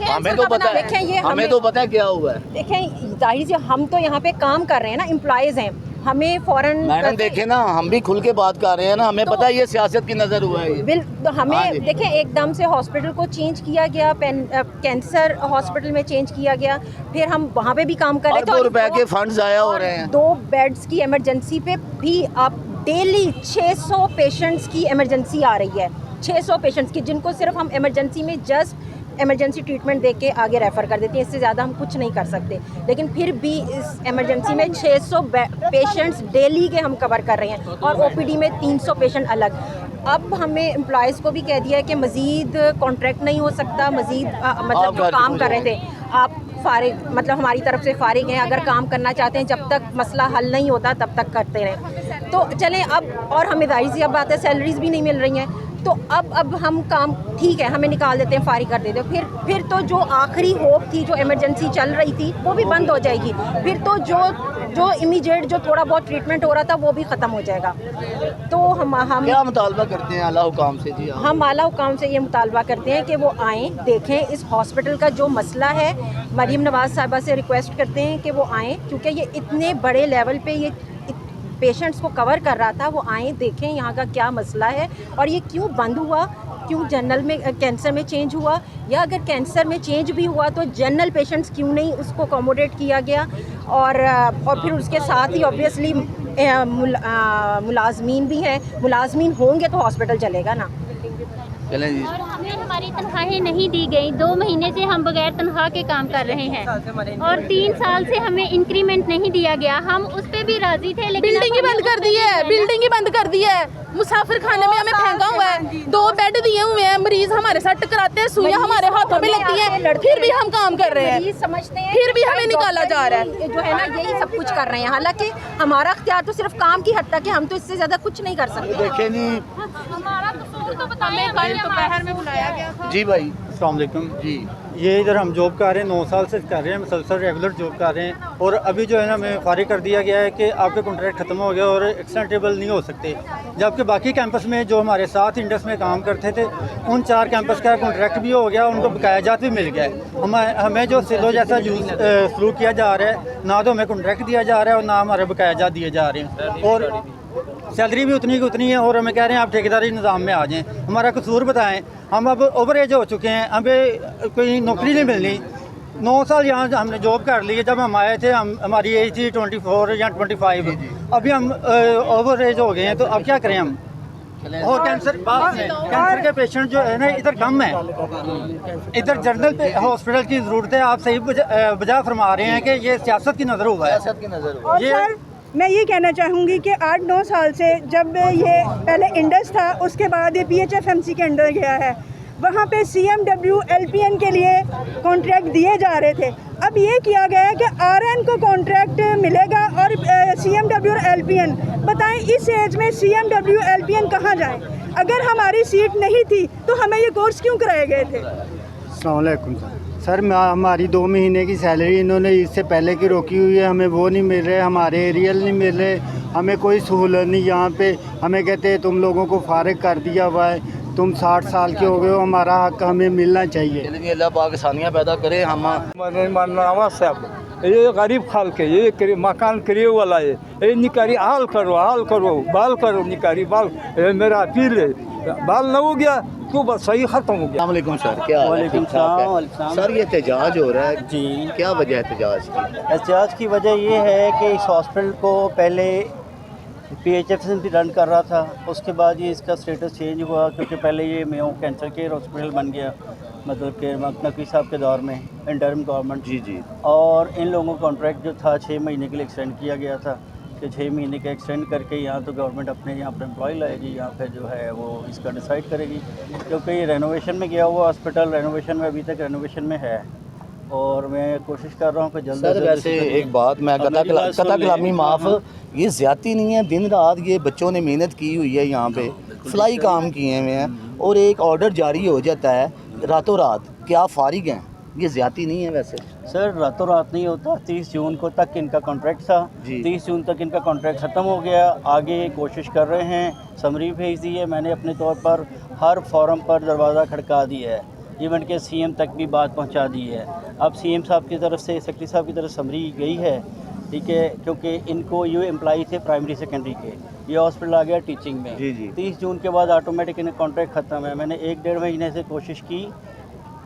Speaker 5: हमें तो पता है,
Speaker 8: देखें ये
Speaker 5: हमें तो पता है क्या हुआ है।
Speaker 8: देखें जाहिर से हम तो यहाँ पे काम कर रहे हैं ना, एम्प्लॉयज़ हैं, हमें फौरन
Speaker 5: मैडम देखे ना, हम भी खुल के बात कर रहे हैं ना, हमें
Speaker 8: तो
Speaker 5: पता है ये सियासत की नज़र हुआ है ये।
Speaker 8: तो
Speaker 5: हाँ जी।
Speaker 8: हमें देखें एकदम से हॉस्पिटल को चेंज किया गया, कैंसर हॉस्पिटल में चेंज किया गया, फिर हम वहाँ पे भी काम कर रहे थे।
Speaker 5: अरबों रुपए के फंड ज़ाया हो रहे हैं।
Speaker 8: 2 बेड्स की इमरजेंसी पे भी आप डेली 600 पेशेंट्स की इमरजेंसी आ रही है, 600 पेशेंट्स की, जिनको सिर्फ हम इमरजेंसी में जस्ट इमरजेंसी ट्रीटमेंट दे के आगे रेफ़र कर देते हैं, इससे ज़्यादा हम कुछ नहीं कर सकते। लेकिन फिर भी इस इमरजेंसी में 600 पेशेंट्स डेली के हम कवर कर रहे हैं और OPD में 300 पेशेंट अलग। अब हमें एम्प्लॉयज़ को भी कह दिया है कि मज़ीद कॉन्ट्रैक्ट नहीं हो सकता, मज़ीद मतलब जो काम कर रहे थे आप फारिग, मतलब हमारी तरफ से फारिग हैं, अगर काम करना चाहते हैं जब तक मसला हल नहीं होता तब तक करते रहें। तो चलें अब, और हमें जाहिर सी अब बात है सैलरीज़ भी नहीं मिल रही हैं, तो अब हम काम ठीक है हमें निकाल देते हैं, फारिग कर देते हैं। फिर तो जो आखिरी होप थी, जो इमरजेंसी चल रही थी, वो भी बंद हो जाएगी। फिर तो जो इमीडिएट जो थोड़ा बहुत ट्रीटमेंट हो रहा था वो भी ख़त्म हो जाएगा। तो हम
Speaker 5: क्या मुतालबा करते हैं आला हुकाम से? जी
Speaker 8: हम आला हुकाम से ये मुतालबा करते हैं कि वो आएँ, देखें इस हॉस्पिटल का जो मसला है। मरीम नवाज़ साहिबा से रिक्वेस्ट करते हैं कि वो आएँ, क्योंकि ये इतने बड़े लेवल पे ये पेशेंट्स को कवर कर रहा था, वो आएँ देखें यहाँ का क्या मसला है और ये क्यों बंद हुआ, क्यों जनरल में कैंसर में चेंज हुआ, या अगर कैंसर में चेंज भी हुआ तो जनरल पेशेंट्स क्यों नहीं उसको अकोमोडेट किया गया। और फिर उसके साथ ही ऑब्वियसली मुलाजमीन भी हैं, मुलाजमीन होंगे तो हॉस्पिटल चलेगा ना।
Speaker 5: चलें जी।
Speaker 9: और हमें हमारी तनख्वाहें नहीं दी गई, 2 महीने से हम बगैर तनख्वाह के काम कर रहे हैं और 3 साल से हमें इंक्रीमेंट नहीं दिया गया। हम उस पे भी राजी थे, लेकिन
Speaker 6: बिल्डिंग ही बंद कर दी है, बिल्डिंग ही बंद कर दी है। मुसाफिर खाने में हमें फेंका हुआ है, 2 बेड दिए हुए हैं, मरीज हमारे साथ टकराते हैं, सुइयां हमारे हाथों में लगती हैं, फिर भी हम काम कर रहे हैं,
Speaker 8: समझते हैं
Speaker 6: फिर भी हमें निकाला जा रहा है।
Speaker 8: जो है ना यही सब कुछ कर रहे हैं, हालांकि हमारा अख्तियार तो सिर्फ काम की हद तक है, हम तो इससे ज़्यादा कुछ नहीं कर सकते।
Speaker 5: देखें जी,
Speaker 9: हमारा कसूर तो बताएं।
Speaker 6: कल दोपहर में बुलाया गया था।
Speaker 5: जी भाई,
Speaker 10: अस्सलाम वालेकुम
Speaker 5: जी।
Speaker 10: ये इधर हम जॉब कर रहे हैं, 9 साल से कर रहे हैं, मुसलसल रेगुलर जॉब कर रहे हैं और अभी जो है ना हमें फारिग कर दिया गया है कि आपके कॉन्ट्रैक्ट ख़त्म हो गया और एक्सटेंडेबल नहीं हो सकते। जबकि बाकी कैंपस में जो हमारे साथ इंडस में काम करते थे उन 4 कैंपस का कॉन्ट्रैक्ट भी हो गया, उनको बकाया जात भी मिल गया है। हमें जो सिलो जैसा सलूक किया जा रहा है, ना तो हमें कॉन्ट्रैक्ट दिया जा रहा है और ना हमारे बकाया जात दिए जा रहे हैं और सैलरी भी उतनी की उतनी है और हमें कह रहे हैं आप ठेकेदारी निज़ाम में आ जाएं। हमारा कसूर बताएं, हम अब ओवर एज हो चुके हैं, हमें कोई नौकरी नहीं मिलनी। 9 साल यहाँ हमने जॉब कर ली है, जब हम आए थे हमारी एज थी 24 या 25, अभी हम ओवर एज हो गए हैं, तो अब क्या करें हम। और कैंसर कैंसर के पेशेंट जो है ना इधर कम है, इधर जनरल हॉस्पिटल की ज़रूरत है। आप सही बजा फरमा रहे हैं कि ये सियासत की नज़र हुआ है।
Speaker 5: सियासत की नज़र
Speaker 11: और सर मैं ये कहना चाहूँगी कि 8-9 साल से जब ये पहले इंडस था, उसके बाद ये PHFMC के अंडर गया है, वहाँ पे CMW LPN के लिए कॉन्ट्रैक्ट दिए जा रहे थे। अब ये किया गया है कि RN को कॉन्ट्रैक्ट मिलेगा और CMW और LPN, बताएं इस एज में CMW LPN कहाँ जाएं? अगर हमारी सीट नहीं थी तो हमें ये कोर्स क्यों कराए गए थे?
Speaker 10: अस्सलाम वालेकुम सर, हमारी 2 महीने की सैलरी इन्होंने इससे पहले की रोकी हुई है, हमें वो नहीं मिल रहे, हमारे एरियल नहीं मिल रहे, हमें कोई सहूलत नहीं। यहाँ पे हमें कहते हैं तुम लोगों को फारिग कर दिया हुआ है। तुम 60 साल के हो गए हो, हमारा हक हमें मिलना चाहिए।
Speaker 5: चलिए जी, अल्लाह पाक आसानियाँ पैदा करे। हम
Speaker 12: मनावा साहब, ये गरीब खाल के ये मकान करिए वाला है, ये निकारी हाल करो बाल करो निकारी बाल, ये मेरा अपील है। बाल न हो गया तो बस सही खत्म हो गया।
Speaker 5: वालेकुम सर, क्या हाल है?
Speaker 10: वालेकुम
Speaker 5: ठीक ठाक है?
Speaker 10: सलाम।
Speaker 5: सर ये एहतजाज हो रहा है
Speaker 10: जी,
Speaker 5: क्या वजह है एहतजाज की?
Speaker 10: एहतजाज की वजह ये है कि इस हॉस्पिटल को पहले PHF भी रन कर रहा था, उसके बाद ये इसका स्टेटस चेंज हुआ क्योंकि पहले ये मेयो कैंसर केयर हॉस्पिटल बन गया, मतलब कि नकवी साहब के दौर में इंटरिम गवर्नमेंट।
Speaker 5: जी जी।
Speaker 10: और इन लोगों का कॉन्ट्रैक्ट जो था 6 महीने के लिए एक्सटेंड किया गया था कि 6 महीने का एक्सटेंड करके यहाँ तो गवर्नमेंट अपने यहाँ पर एम्प्लॉय लाएगी, यहाँ पे जो है वो इसका डिसाइड करेगी, क्योंकि ये रेनोवेशन में गया हुआ हॉस्पिटल रेनोवेशन में अभी तक रेनोवेशन में है, और मैं कोशिश कर रहा हूँ कि जल्द
Speaker 5: सर वैसे एक बात मैं कथा कलामी माफ़, ये ज़्यादती नहीं है, दिन रात ये बच्चों ने मेहनत की हुई है, यहाँ पे फलाई काम किए हुए हैं और एक ऑर्डर जारी हो जाता है रातों रात, क्या फारिग हैं? ये ज़्यादती नहीं है वैसे?
Speaker 10: सर रातों रात नहीं होता, 30 जून को तक इनका कॉन्ट्रैक्ट था, 30 जून तक इनका कॉन्ट्रैक्ट ख़त्म हो गया। आगे कोशिश कर रहे हैं, समरी भेज दी है मैंने अपने तौर पर, हर फॉरम पर दरवाज़ा खड़का दिया है, इवन के CM तक भी बात पहुंचा दी है। अब CM साहब की तरफ से, सेक्रेटरी साहब की तरफ समरी गई है, ठीक है, क्योंकि इनको ये एम्प्लॉई थे प्राइमरी सेकेंडरी के, ये हॉस्पिटल आ गया टीचिंग में। 30 जून के बाद ऑटोमेटिक इन्हें कॉन्ट्रैक्ट ख़त्म है। मैंने 1-1.5 महीने से कोशिश की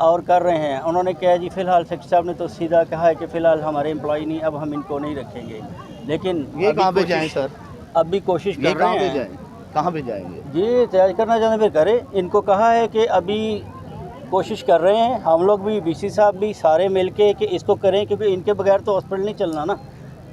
Speaker 10: और कर रहे हैं, उन्होंने कहा जी फ़िलहाल सेक्रेटरी साहब ने तो सीधा कहा है कि फ़िलहाल हमारे एम्प्लॉई नहीं, अब हम इनको नहीं रखेंगे। लेकिन
Speaker 5: ये कहाँ पे जाएँ सर?
Speaker 10: अब भी कोशिश कर रहे हैं।
Speaker 5: कहाँ पे जाएंगे?
Speaker 10: ये तैयारी करना चाहते फिर करें, इनको कहा है कि अभी कोशिश कर रहे हैं, हम लोग भी BC साहब भी सारे मिलके कि इसको करें, क्योंकि इनके बगैर तो हॉस्पिटल नहीं चलना ना,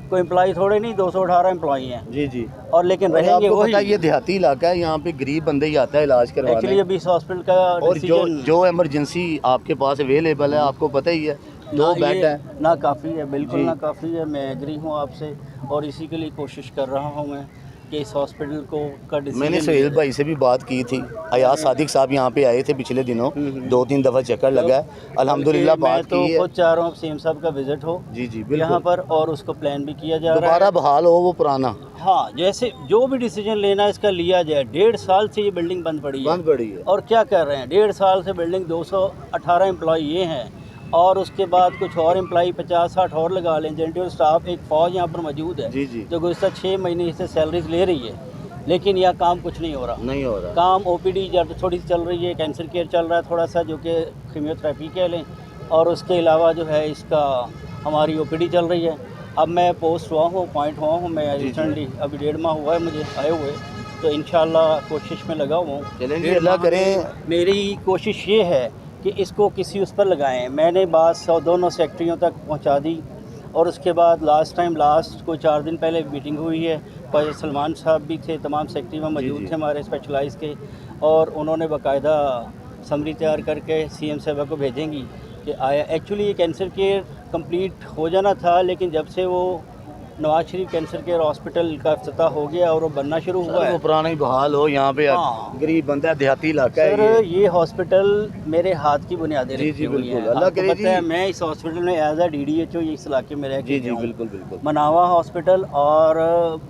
Speaker 10: कोई एम्प्लॉई थोड़े नहीं, 218 एम्प्लॉई हैं।
Speaker 5: जी जी।
Speaker 10: और लेकिन रहेंगे
Speaker 5: आपको
Speaker 10: वही।
Speaker 5: पता है ये देहाती इलाका है, यहाँ पे गरीब बंदे ही आता है इलाज करवाने।
Speaker 10: एक्चुअली अभी इस हॉस्पिटल का
Speaker 5: और जो इमरजेंसी आपके पास अवेलेबल है आपको पता ही है, 2 बेड है
Speaker 10: ना, काफ़ी है, बिल्कुल ना काफ़ी है। मैं एग्री हूँ आपसे, और इसी के लिए कोशिश कर रहा हूँ मैं कि इस हॉस्पिटल को का डिसीजन।
Speaker 5: मैंने सुहेल भाई से भी बात की थी, अयाज सादिक साहब यहाँ पे आए थे पिछले दिनों, 2-3 दफ़ा चक्कर लगा है, अल्हम्दुलिल्लाह बात की है।
Speaker 10: तो खुद चाह रहा हूँ CM साहब का विजिट हो
Speaker 5: जी जी बिल्कुल
Speaker 10: यहाँ पर, और उसको प्लान भी किया जा रहा है,
Speaker 5: दोबारा बहाल हो वो पुराना।
Speaker 10: हाँ, जैसे जो भी डिसीजन लेना है इसका लिया जाए। 1.5 साल से ये बिल्डिंग बंद पड़ी है, और क्या कर रहे हैं, 1.5 साल से बिल्डिंग 218 एम्प्लॉई ये हैं, और उसके बाद कुछ और एम्प्लॉई 50-60 और लगा लें, जेंटल स्टाफ, एक फ़ौज यहाँ पर मौजूद है जो गुज़श्ता 6 महीने से सैलरीज ले रही है, लेकिन यह काम कुछ नहीं हो रहा। काम OPD थोड़ी सी चल रही है, कैंसर केयर चल रहा है थोड़ा सा, जो कि कीमोथेरेपी कह लें, और उसके अलावा जो है इसका हमारी OPD चल रही है। अब मैं पोस्ट हुआ हूँ, अपॉइंट हुआ हूँ मैं रिसेंटली, अभी 1.5 माह हुआ है मुझे आए हुए, तो इंशाल्लाह कोशिश में लगा हुआ हूँ।
Speaker 5: अल्लाह करें।
Speaker 10: मेरी कोशिश ये है कि इसको किसी उस पर लगाएं। मैंने बात दोनों सेक्रेटरियों तक पहुंचा दी, और उसके बाद लास्ट कोई 4 दिन पहले मीटिंग हुई है, ख्वाजा सलमान साहब भी थे, तमाम सेक्रेटरी में मौजूद थे हमारे स्पेशलाइज के, और उन्होंने बाकायदा समरी तैयार करके CM साहब को भेजेंगी कि आया। एक्चुअली ये कैंसर केयर कंप्लीट हो जाना था, लेकिन जब से वो Nawaz Sharif cancer care hospital का इफ्तिताह हो गया और वो बनना शुरू हुआ है,
Speaker 5: वो पुराना ही बहाल हो यहाँ पे। गरीब बंदा, देहाती इलाका है
Speaker 10: सर। ये हॉस्पिटल मेरे हाथ की बुनियादें रखी हुई हैं।
Speaker 5: अल्लाह करे
Speaker 10: पता है, मैं इस हॉस्पिटल में एज आ DDHO इस इलाके में रह के
Speaker 5: बिल्कुल।
Speaker 10: मनावा हॉस्पिटल और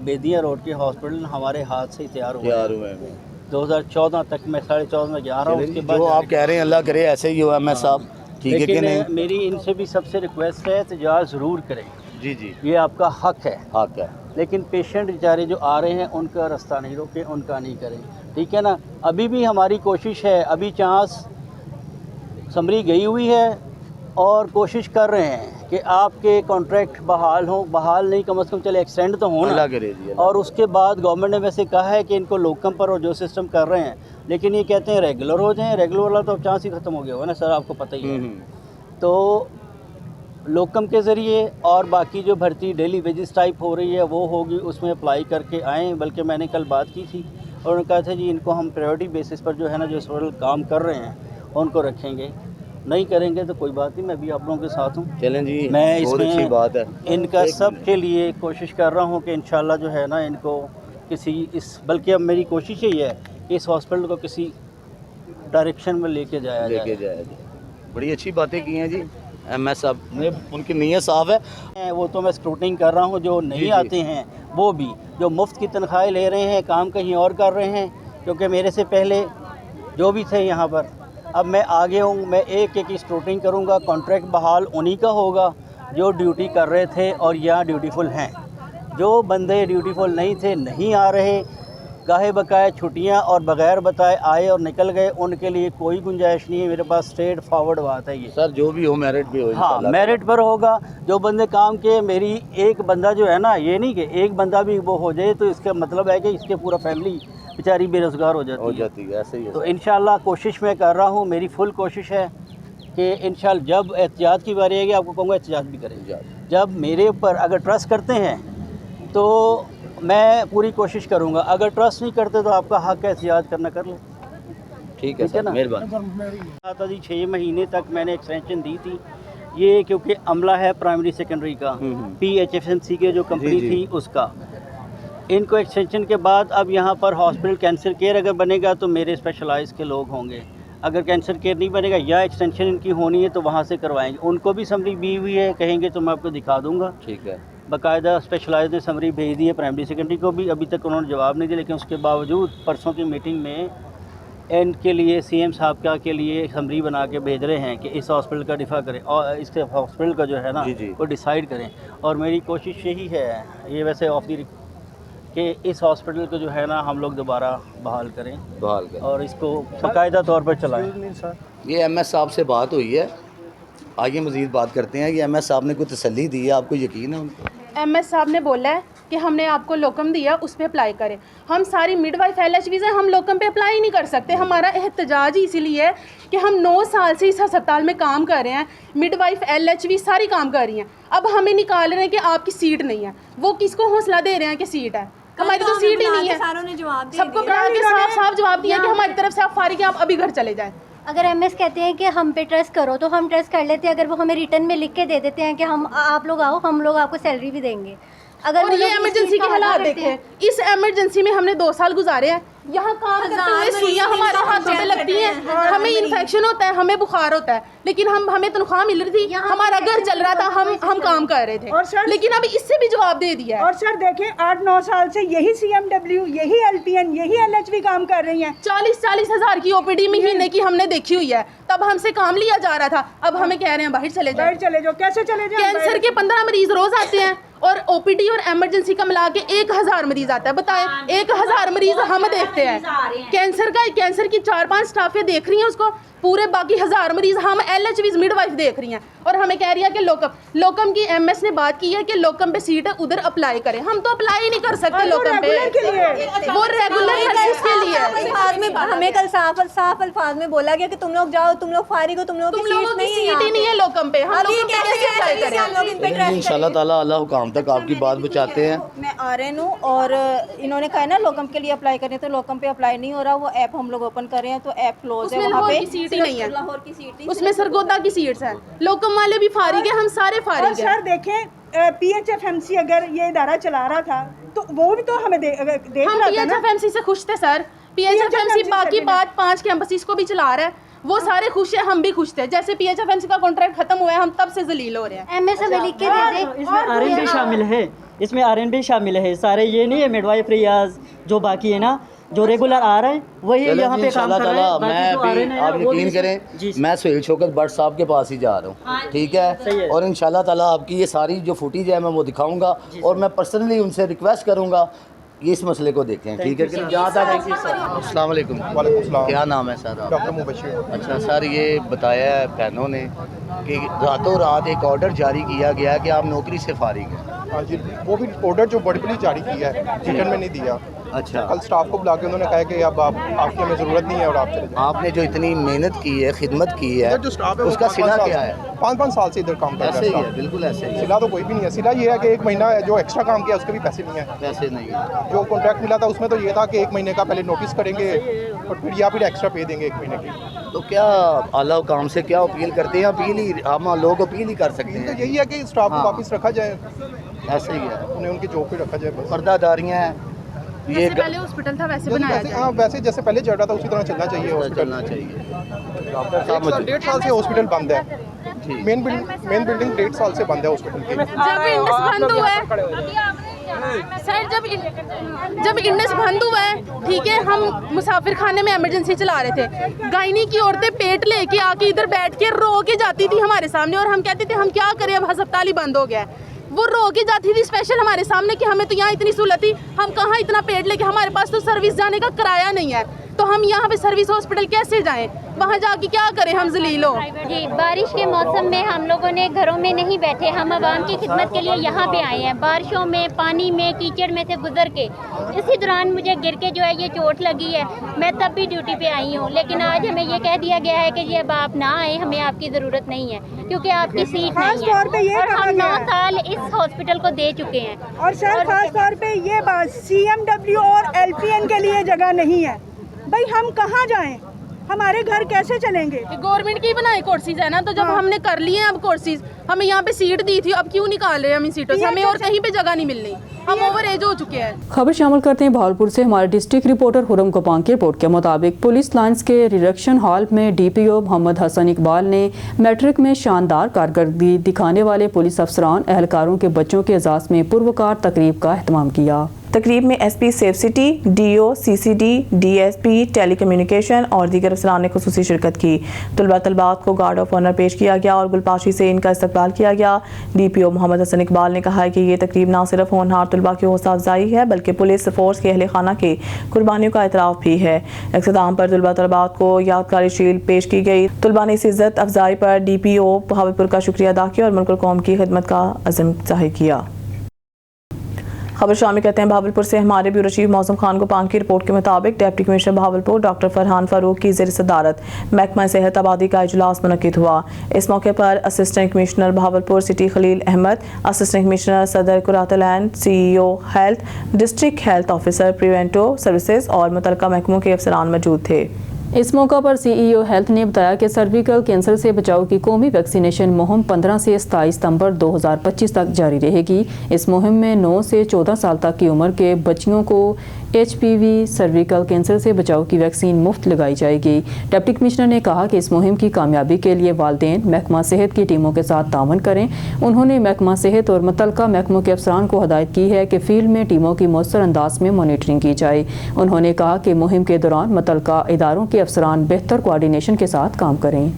Speaker 10: बेदिया रोड के हॉस्पिटल हमारे हाथ से तैयार हुए हैं। 2014 तक मैं 14.5 में जा रहा हूँ। उसके बाद
Speaker 5: जो आप कह रहे हैं अल्लाह करे ऐसे ही हो MS साहब, ठीक है कि नहीं?
Speaker 10: मेरी इनसे भी सबसे रिक्वेस्ट है, एहतजाज ज़रूर करें।
Speaker 5: जी,
Speaker 10: ये आपका हक है, लेकिन पेशेंट बेचारे जो आ रहे हैं उनका रास्ता नहीं रोकें, उनका नहीं करें, ठीक है ना। अभी भी हमारी कोशिश है, अभी चांस समरी गई हुई है, और कोशिश कर रहे हैं कि आपके कॉन्ट्रैक्ट बहाल हों, बहाल नहीं कम से कम चले एक्सटेंड तो होना। और उसके बाद गवर्नमेंट ने वैसे कहा है कि इनको लोकम पर और जो सिस्टम कर रहे हैं, लेकिन ये कहते हैं रेगुलर हो जाएं। रेगुलर वाला तो अब चांस ही ख़त्म हो गया होगा ना सर, आपको पता ही है। तो लोकम के ज़रिए और बाकी जो भर्ती डेली वेजेस टाइप हो रही है वो होगी, उसमें अप्लाई करके आएँ। बल्कि मैंने कल बात की थी और उन्होंने कहा था जी इनको हम प्रायोरिटी बेसिस पर जो है ना, जो इस वक्त काम कर रहे हैं उनको रखेंगे, नहीं करेंगे तो कोई बात नहीं, मैं भी आप लोगों के साथ हूँ।
Speaker 5: चलें जी,
Speaker 10: मैं
Speaker 5: बहुत अच्छी बात है।
Speaker 10: इनका सब के लिए कोशिश कर रहा हूँ कि इंशाल्लाह जो है ना इनको किसी बल्कि अब मेरी कोशिश यही है कि इस हॉस्पिटल को किसी डायरेक्शन में लेके जाया जाए।
Speaker 5: बड़ी अच्छी बातें की हैं जी MS साहब ने, उनकी नीयत साफ है।
Speaker 10: वो तो मैं स्क्रूटनिंग कर रहा हूँ, जो नहीं आते हैं वो भी, जो मुफ्त की तनख्वाहें ले रहे हैं, काम कहीं और कर रहे हैं, क्योंकि मेरे से पहले
Speaker 13: जो भी थे यहाँ पर। अब मैं आगे हूँ, मैं एक एक स्क्रूटनी करूँगा। कॉन्ट्रैक्ट बहाल उन्हीं का होगा जो ड्यूटी कर रहे थे और यहाँ ड्यूटीफुल हैं। जो बंदे ड्यूटीफुल नहीं थे, नहीं आ रहे, गाहे बकाए छुट्टियाँ और बग़ैर बताए आए और निकल गए, उनके लिए कोई गुंजाइश नहीं है। मेरे पास स्ट्रेट फॉरवर्ड बात है ये।
Speaker 5: सर जो भी हो मेरिट पे हो।
Speaker 13: हाँ, मेरिट पर होगा। जो बंदे काम के, मेरी एक बंदा जो है ना, ये नहीं कि एक बंदा भी वो हो जाए तो इसका मतलब है कि इसके पूरा फैमिली बेचारी बेरोज़गार हो जाती है।
Speaker 5: ऐसे ही है।
Speaker 13: तो इंशाल्लाह कोशिश मैं कर रहा हूँ, मेरी फुल कोशिश है कि इंशाल्लाह जब एहतियात की बारी आएगी आपको कहूँगा एहतियात भी करेंगे। जब मेरे ऊपर अगर ट्रस्ट करते हैं तो मैं पूरी कोशिश करूँगा, अगर ट्रस्ट नहीं करते तो आपका हक़ है एहतियात करना, कर लें।
Speaker 5: ठीक है ना,
Speaker 13: मेहरबानी। 6 महीने तक मैंने एक्सटेंशन दी थी, ये क्योंकि अमला है प्राइमरी सेकेंडरी का, PHFMC के जो कंपनी थी उसका। इनको एक्सटेंशन के बाद अब यहाँ पर हॉस्पिटल कैंसर केयर अगर बनेगा तो मेरे स्पेशलाइज के लोग होंगे। अगर कैंसर केयर नहीं बनेगा या एक्सटेंशन इनकी होनी है तो वहाँ से करवाएंगे। उनको भी समरी दी हुई है, कहेंगे तो मैं आपको दिखा दूँगा।
Speaker 5: ठीक है।
Speaker 13: बाकायदा स्पेशलाइज ने समरी भेज दी है प्राइमरी सेकेंडरी को भी, अभी तक उन्होंने जवाब नहीं दिया। लेकिन उसके बावजूद परसों की मीटिंग में इनके लिए CM साहब के लिए समरी बना के भेज रहे हैं कि इस हॉस्पिटल का दिफा करें और इसके हॉस्पिटल का जो है ना वो डिसाइड करें। और मेरी कोशिश यही है, ये वैसे ऑफ दी, कि इस हॉस्पिटल को जो है ना हम लोग दोबारा बहाल करें और इसको बाकायदा तौर पर चलाएं।
Speaker 5: ये MS साहब से बात हुई है, आगे मज़ीद बात करते हैं। ये MS साहब ने कोई तसल्ली दी है, आपको यकीन है उनको?
Speaker 6: MS साहब ने बोला है कि हमने आपको लोकम दिया, उस पर अप्लाई करें। हम सारी मिडवाइफ LHVs हैं, हम लोकम पे अप्लाई नहीं कर सकते। हमारा एहतजाज ही इसीलिए है कि हम 9 साल से इस अस्पताल में काम कर रहे हैं, मिडवाइफ LHV सारी काम कर रही हैं। अब हमें निकाल रहे हैं कि आपकी सीट नहीं है। वो किसको हौसला दे रहे हैं कि सीट है? हमारी तो सीट ही नहीं है। सबको बुला के साफ जवाब दिया कि हमारी तरफ से आप फारिग हैं, आप अभी घर चले जाएं।
Speaker 7: अगर MS कहते हैं कि हम पे ट्रस्ट करो तो हम ट्रस्ट कर लेते हैं। अगर वो हमें रिटर्न में लिख के दे देते हैं कि हम आप लोग आओ, हम लोग आपको सैलरी भी देंगे। अगर
Speaker 6: और ये इमरजेंसी के हालात देखें, इस इमरजेंसी में हमने 2 साल गुजारे हैं। यहाँ काम करते हुए सुइयां हमारे हाथों पे लगती हैं, हमें इन्फेक्शन होता है, हमें बुखार होता है, लेकिन हमें तनख्वाह मिल रही थी, हमारा घर चल रहा था, हम काम कर रहे थे।
Speaker 11: और सर,
Speaker 6: लेकिन अभी इससे भी जवाब दे दिया है।
Speaker 11: और सर देखें, 8-9 साल से यही CMW, यही LPN, यही LHV काम कर रही हैं। 40-40 हज़ार की OPD महीने की हमने देखी हुई है, तब हमसे काम लिया जा रहा था। अब हमें कह रहे हैं बाहर चले जाओ। कैसे चले जाओ? कैंसर के 15 मरीज रोज आते हैं और OPD और इमरजेंसी का मिला के 1000 मरीज आता है। बताएं, 1000 मरीज हम देखते हैं। कैंसर की 4-5 स्टाफे देख रही हैं उसको, पूरे बाकी 1000 मरीज हम LHVs मिडवाइफ देख रही हैं। और हमें कह रही है कि लोकम की MS ने बात की है कि लोकम पे सीट है, उधर अप्लाई करें। हम तो अप्लाई ही नहीं कर सकते लोकम पे, वो रेगुलर नर्सिस के लिए।
Speaker 7: हमें कल साफ अल्फाज में बोला गया कि तुम लोग जाओ, तुम लोग फारिग हो, तुम लोगों की
Speaker 6: सीट ही नहीं है लोकम पे। हम लोग कैसे अप्लाई करें?
Speaker 5: इंशाल्लाह ताला अल्लाह हुकाम तक आपकी बात बचाते हैं।
Speaker 8: मैं RN हूँ और इन्होंने कहा ना लोकम के लिए अप्लाई करें, तो लोकम पे अप्लाई नहीं हो रहा। वो ऐप हम लोग ओपन कर रहे हैं तो ऐप क्लोज है, वहाँ पे
Speaker 6: सीट ही नहीं है। लाहौर की सीट, उसमें सरगोदा की सीट्स हैं। लोकम वाले भी फारिग है, हम सारे फारिग हैं।
Speaker 11: सर देखें, PHFMC अगर ये इदारा चला रहा था तो वो भी तो हमें देख रहा था ना।
Speaker 6: PHFMC से खुश थे सर। PHFMC बाकी 5 कैंपसेस को भी चला रहा है, वो सारे खुश हैं, हम भी खुश थे। जैसे PHFMC का कॉन्ट्रैक्ट खत्म हुआ है, हम तब से जलील हो रहे हैं।
Speaker 7: MS हमें लिख के दे दे।
Speaker 14: इसमें RN भी शामिल है, इसमें RN भी शामिल है। सारे ये नहीं है मिडवाइफ रियाज जो बाकी है ना, जो रेगुलर आ रहे हैं वही यहाँ पे काम कर रहे हैं।
Speaker 5: मैं आप यकीन करें, मैं सुहेल शौकत भट्ट साहब के पास ही जा रहा हूँ, ठीक है? और इंशाल्लाह ताला आपकी ये सारी जो फुटेज है मैं वो दिखाऊंगा और मैं पर्सनली उनसे रिक्वेस्ट करूँगा ये इस मसले को देखें, ठीक है? जहाँ तक अस्सलाम वालेकुम। क्या नाम है सर?
Speaker 15: डॉक्टर मुबशिर।
Speaker 5: अच्छा सर, ये बताया है बहनों ने कि रातों रात एक ऑर्डर जारी किया गया है कि आप नौकरी से फारिग हैं।
Speaker 15: हाँ जी, वो भी ऑर्डर जो बड़ी जारी किया है, रिटर्न में नहीं दिया।
Speaker 5: अच्छा,
Speaker 15: कल स्टाफ को बुला के उन्होंने कहा कि अब आपकी हमें ज़रूरत नहीं है और आप चले जाएं।
Speaker 5: आपने जो इतनी मेहनत की है, खिदमत की है,
Speaker 15: जो स्टाफ है
Speaker 5: उसका सिला क्या है?
Speaker 15: 5-5 साल से इधर काम कर रहा है।
Speaker 5: ऐसे ही है, बिल्कुल ऐसे ही है।
Speaker 15: सिला तो कोई भी नहीं है। सिला ये है कि 1 महीना जो एक्स्ट्रा काम किया उसके भी पैसे नहीं है।
Speaker 5: पैसे नहीं है।
Speaker 15: जो कॉन्ट्रैक्ट मिला था उसमें तो ये था कि 1 महीने का पहले नोटिस करेंगे और फिर या फिर एक्स्ट्रा पे देंगे 1 महीने की।
Speaker 5: तो क्या आला हुकाम से क्या अपील करते हैं? अपील ही हम लोग अपील ही कर सकते हैं।
Speaker 15: तो यही है कि स्टाफ को वापस रखा जाए,
Speaker 5: ऐसे ही है,
Speaker 15: उन्हें उनकी जॉब पे रखा जाए बस।
Speaker 5: पर्दादारियाँ हैं,
Speaker 6: ये पहले हॉस्पिटल था वैसे बनाया जाए।
Speaker 15: हाँ, वैसे जैसे पहले चल रहा था उसी तरह चलना चाहिए। हॉस्पिटल
Speaker 5: चलना चाहिए। डॉक्टर
Speaker 15: 1.5 साल से हॉस्पिटल बंद है। मेन बिल्डिंग 1.5 साल से बंद है हॉस्पिटल की।
Speaker 6: जब इंडस बंद हुआ है सर जब इंडस बंद हुआ है, ठीक है, हम मुसाफिर खाने में इमरजेंसी चला रहे थे, गायनी की औरतें पेट लेके आके इधर बैठ के रो के जाती थी हमारे सामने, और हम कहते थे हम क्या करें, अब अस्पताल ही बंद हो गया है। वो रो के जाती थी स्पेशल हमारे सामने कि हमें तो यहाँ इतनी सहूलत थी, हम कहाँ इतना पेट लेके, हमारे पास तो सर्विस जाने का किराया नहीं है, तो हम यहाँ पे सर्विस हॉस्पिटल कैसे जाएं, वहाँ जाके क्या करें, हम जलील हो।
Speaker 9: जी, बारिश के मौसम में हम लोगों ने घरों में नहीं बैठे, हम आवाम की खिदमत के लिए यहाँ पे आए हैं। बारिशों में, पानी में, कीचड़ में से गुजर के इसी दौरान मुझे गिर के जो है ये चोट लगी है, मैं तब भी ड्यूटी पे आई हूँ, लेकिन आज हमें ये कह दिया गया है कि ये अब आप ना आए, हमें आपकी ज़रूरत नहीं है क्योंकि आपकी सीट नहीं है, और हम 9 साल इस हॉस्पिटल को दे चुके हैं।
Speaker 11: और सर खास तौर पे ये बात CMW और LPN के लिए जगह नहीं है, भाई हम कहाँ जाएं, हमारे घर कैसे चलेंगे।
Speaker 6: गवर्नमेंट की बनाई कोर्सेज है ना, तो जब हमने कर लिए हैं अब कोर्सेज, हमें यहाँ पे सीट दी थी, अब क्यों निकाल रहे हैं हम इन सीटों से, हमें और कहीं पे जगह नहीं मिल रही, हम ओवर एज हो चुके हैं।
Speaker 4: खबर शामिल करते हैं भावलपुर से। हमारे डिस्ट्रिक्ट रिपोर्टर हुरम कोपांग की रिपोर्ट के मुताबिक पुलिस लाइन्स के रिडक्शन हॉल में DPO मोहम्मद हसन इकबाल ने मैट्रिक में शानदार कारकर्दगी दिखाने वाले पुलिस अफसरान एहलकारों के बच्चों के एजाज़ में पुरवकार तकरीब का एहतमाम किया।
Speaker 1: तकरीब में SP safe city, DO, CCD, DSP, telecommunication और दीगर अफसरान ने खुसूसी शिरकत की। तलबात को गार्ड ऑफ ऑनर पेश किया गया और गुलपाशी से इनका इस्तकबाल किया गया। DPO मोहम्मद हसन इकबाल ने कहा है कि ये तकरीब न सिर्फ होनहार तलबा की हौसला अफजाई है बल्कि पुलिस फोर्स के अहले खाना के कुर्बानियों का एतराफ़ भी है। इख्तिताम पर तलबात को यादगारी शील्ड पेश की गई। तलबा ने इस इज़्ज़त अफजाई पर DPO भावलपुर का शुक्रिया अदा किया और मुल्क और कौम की खिदमत का अज़म ज़ाहिर किया। खबर शामिल करते हैं भावलपुर से। हमारे ब्यूरो चीफ मौसम खान कोपांग की रिपोर्ट के मुताबिक deputy commissioner Bahawalpur doctor Farhan Farooq की ज़ेर सदारत महकमा सेहत आबादी का इजलास मुनक्किद हुआ। इस मौके पर assistant commissioner Bahawalpur city Khalil Ahmad, assistant commissioner Sadar कुरातलैंड, CEO health, district health officer preventive services और मुतल्लिका महकमों के अफसरान मौजूद थे।
Speaker 4: इस मौका पर CEO हेल्थ ने बताया कि सर्विकल कैंसर से बचाव की कौमी वैक्सीनेशन मुहिम 15 से 27 सितंबर 2025 तक जारी रहेगी। इस मुहिम में 9 से 14 साल तक की उम्र के बच्चियों को HPV सर्विकल कैंसर से बचाव की वैक्सीन मुफ्त लगाई जाएगी। डिप्टी कमिश्नर ने कहा कि इस मुहिम की कामयाबी के लिए वालिदैन महकमा सेहत की टीमों के साथ तावन करें। उन्होंने महकमा सेहत और मुतल्लिका महकमों के अफसरान को हदायत की है कि फील्ड में टीमों की मौसर अंदाज में मॉनिटरिंग की जाए। उन्होंने कहा कि मुहिम के दौरान मुतल्लिका इदारों के अफसरान बेहतर कोऑर्डिनेशन के साथ काम करें।